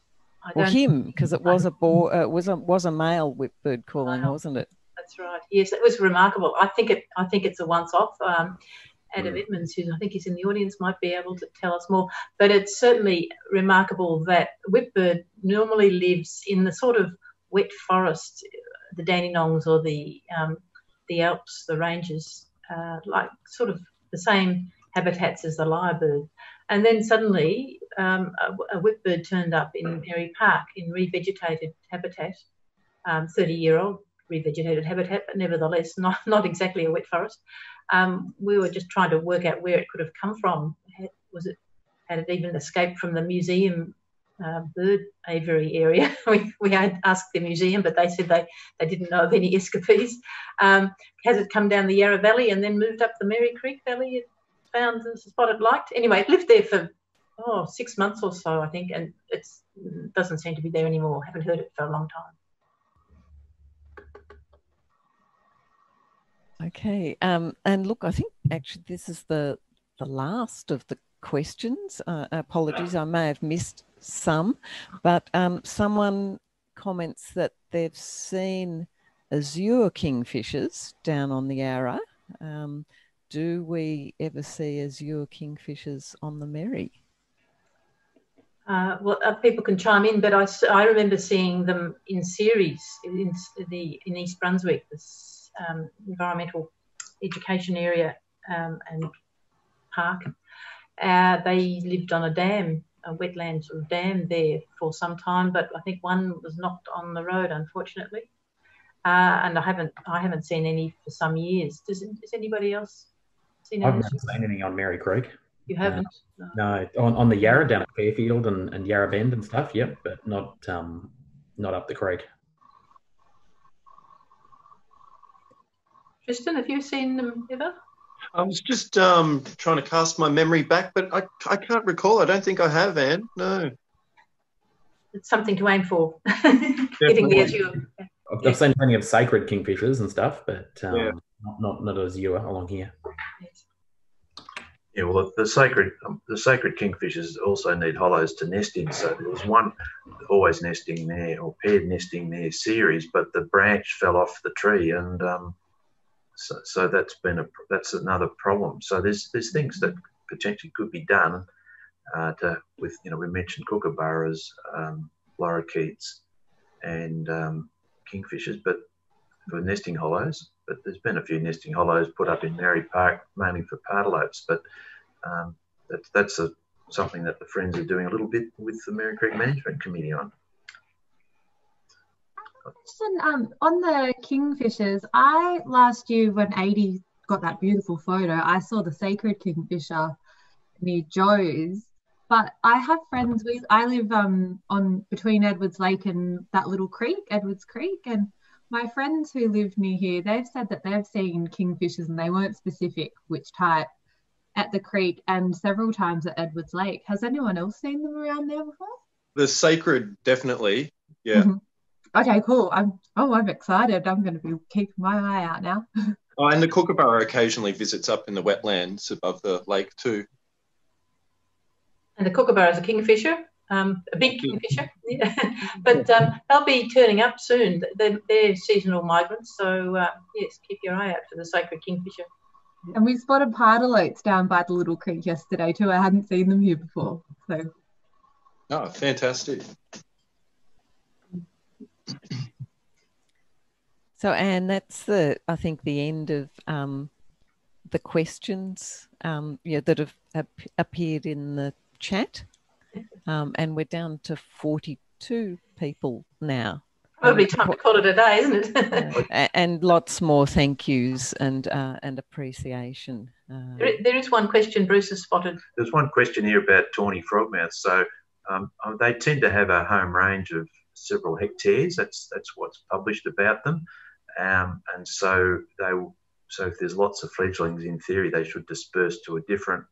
Or him, because it was was a male whipbird calling, wasn't it? That's right. Yes, it was remarkable. I think it's a once-off. Adam Edmonds, who I think is in the audience, might be able to tell us more. But it's certainly remarkable that whipbird normally lives in the sort of wet forest, the Dandenongs or the Alps, the ranges, like sort of the same habitats as the lyrebird. And then suddenly a whipbird turned up in Merri Park in revegetated habitat, 30-year-old revegetated habitat, but nevertheless not exactly a wet forest. We were just trying to work out where it could have come from. Had it even escaped from the museum bird aviary area? we had asked the museum, but they said they didn't know of any escapees. Has it come down the Yarra Valley and then moved up the Merri Creek Valley? Found the spot it liked. Anyway, it lived there for 6 months or so, I think, and it doesn't seem to be there anymore. Haven't heard it for a long time. Okay, and look, I think actually this is the last of the questions. Apologies, I may have missed some, but someone comments that they've seen azure kingfishers down on the Yarra. Do we ever see azure kingfishers on the Merri? Well, people can chime in, but I remember seeing them in series in East Brunswick, this environmental education area and park. They lived on a dam, a wetland sort of dam there for some time, but I think one was knocked on the road, unfortunately. And I haven't seen any for some years. Does anybody else seen any? I've never seen anything on Merri Creek. You haven't? No, on the Yarra down at Fairfield and Yarra Bend and stuff, yep, but not up the creek. Tristan, have you seen them ever? I was just trying to cast my memory back, but I can't recall. I don't think I have, Anne. No. It's something to aim for. Getting the azure. I've seen plenty of sacred kingfishers and stuff, but not azure along here. Yes. Yeah, well, the sacred kingfishers also need hollows to nest in. So there was one always nesting there, or paired nesting there series, but the branch fell off the tree, and so that's another problem. So there's things that potentially could be done with we mentioned kookaburras, lorikeets, and kingfishers, but for nesting hollows. But there's been a few nesting hollows put up in Merri Park, mainly for pardalopes. But that's something that the Friends are doing a little bit with the Merri Creek Management Committee on. On the kingfishers, last year when Adi got that beautiful photo, I saw the sacred kingfisher near Joe's. But I have friends I live on between Edwards Lake and that little creek, Edwards Creek, and my friends who live near here, they've said that they've seen kingfishers and they weren't specific which type at the creek and several times at Edwards Lake. Has anyone else seen them around there before? The sacred, definitely, yeah. Mm-hmm. Okay, cool. I'm excited. I'm going to be keeping my eye out now. Oh, and the kookaburra occasionally visits up in the wetlands above the lake too. And the kookaburra is a kingfisher, a big kingfisher, yeah. But they'll be turning up soon. They're seasonal migrants, so yes, keep your eye out for the sacred kingfisher. And we spotted pardalopes down by the little creek yesterday too. I hadn't seen them here before. So. Oh, fantastic. So, Anne, that's I think the end of the questions that have appeared in the chat, and we're down to 42 people now. Probably time to call it a day, isn't it? And lots more thank yous and appreciation. There is one question Bruce has spotted. There's one question here about Tawny Frogmouth. So they tend to have a home range of several hectares. That's what's published about them, and so if there's lots of fledglings, in theory, they should disperse to a different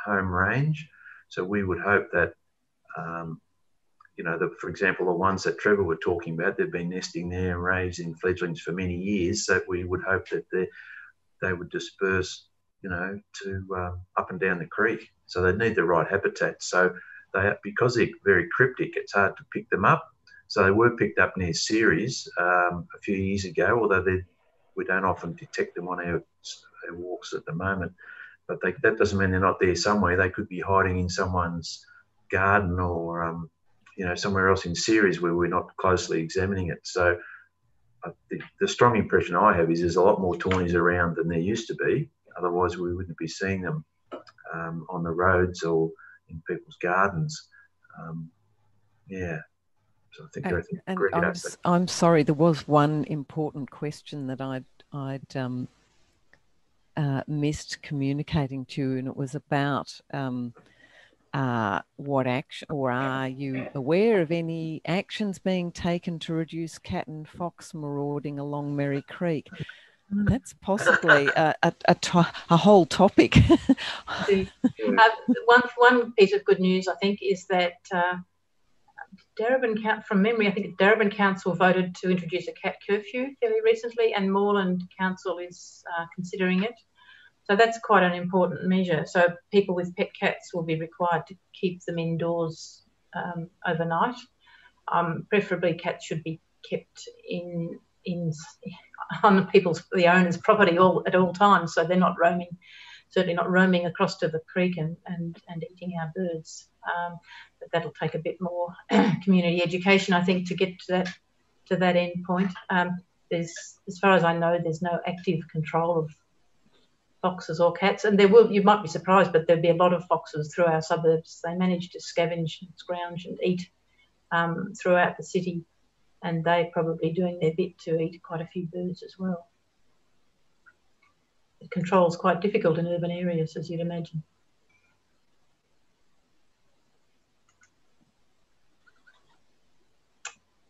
home range. So we would hope that you know, for example, the ones that Trevor were talking about, they've been nesting there and raising fledglings for many years. So we would hope that they would disperse, you know, to up and down the creek. So they need the right habitat. So because they're very cryptic, it's hard to pick them up. So they were picked up near Ceres a few years ago, although we don't often detect them on our walks at the moment. But that doesn't mean they're not there somewhere. They could be hiding in someone's garden or, you know, somewhere else in Ceres where we're not closely examining it. So the strong impression I have is there's a lot more tawnies around than there used to be. Otherwise, we wouldn't be seeing them on the roads or in people's gardens. Yeah. So I think I'm sorry, there was one important question that I'd missed communicating to you, and it was about what action, or are you aware of any actions being taken to reduce cat and fox marauding along Merri Creek? That's possibly a whole topic. One piece of good news, I think, is that from memory, I think Darebin Council voted to introduce a cat curfew fairly recently, and Moreland Council is considering it. So that's quite an important measure. So people with pet cats will be required to keep them indoors overnight. Preferably, cats should be kept on the owner's property at all times, so they're not roaming. Certainly not roaming across to the creek and eating our birds. But that'll take a bit more community education, I think, to get to that end point. As far as I know, there's no active control of foxes or cats, and you might be surprised, but there'll be a lot of foxes through our suburbs. They manage to scavenge and scrounge and eat throughout the city, and they're probably doing their bit to eat quite a few birds as well. The control is quite difficult in urban areas, as you'd imagine.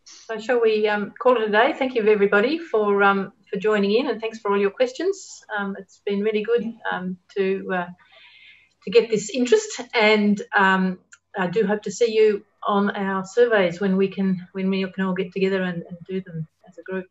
So shall we call it a day? Thank you, everybody, for joining in, and thanks for all your questions. It's been really good to get this interest, and I do hope to see you on our surveys when we can all get together and do them as a group.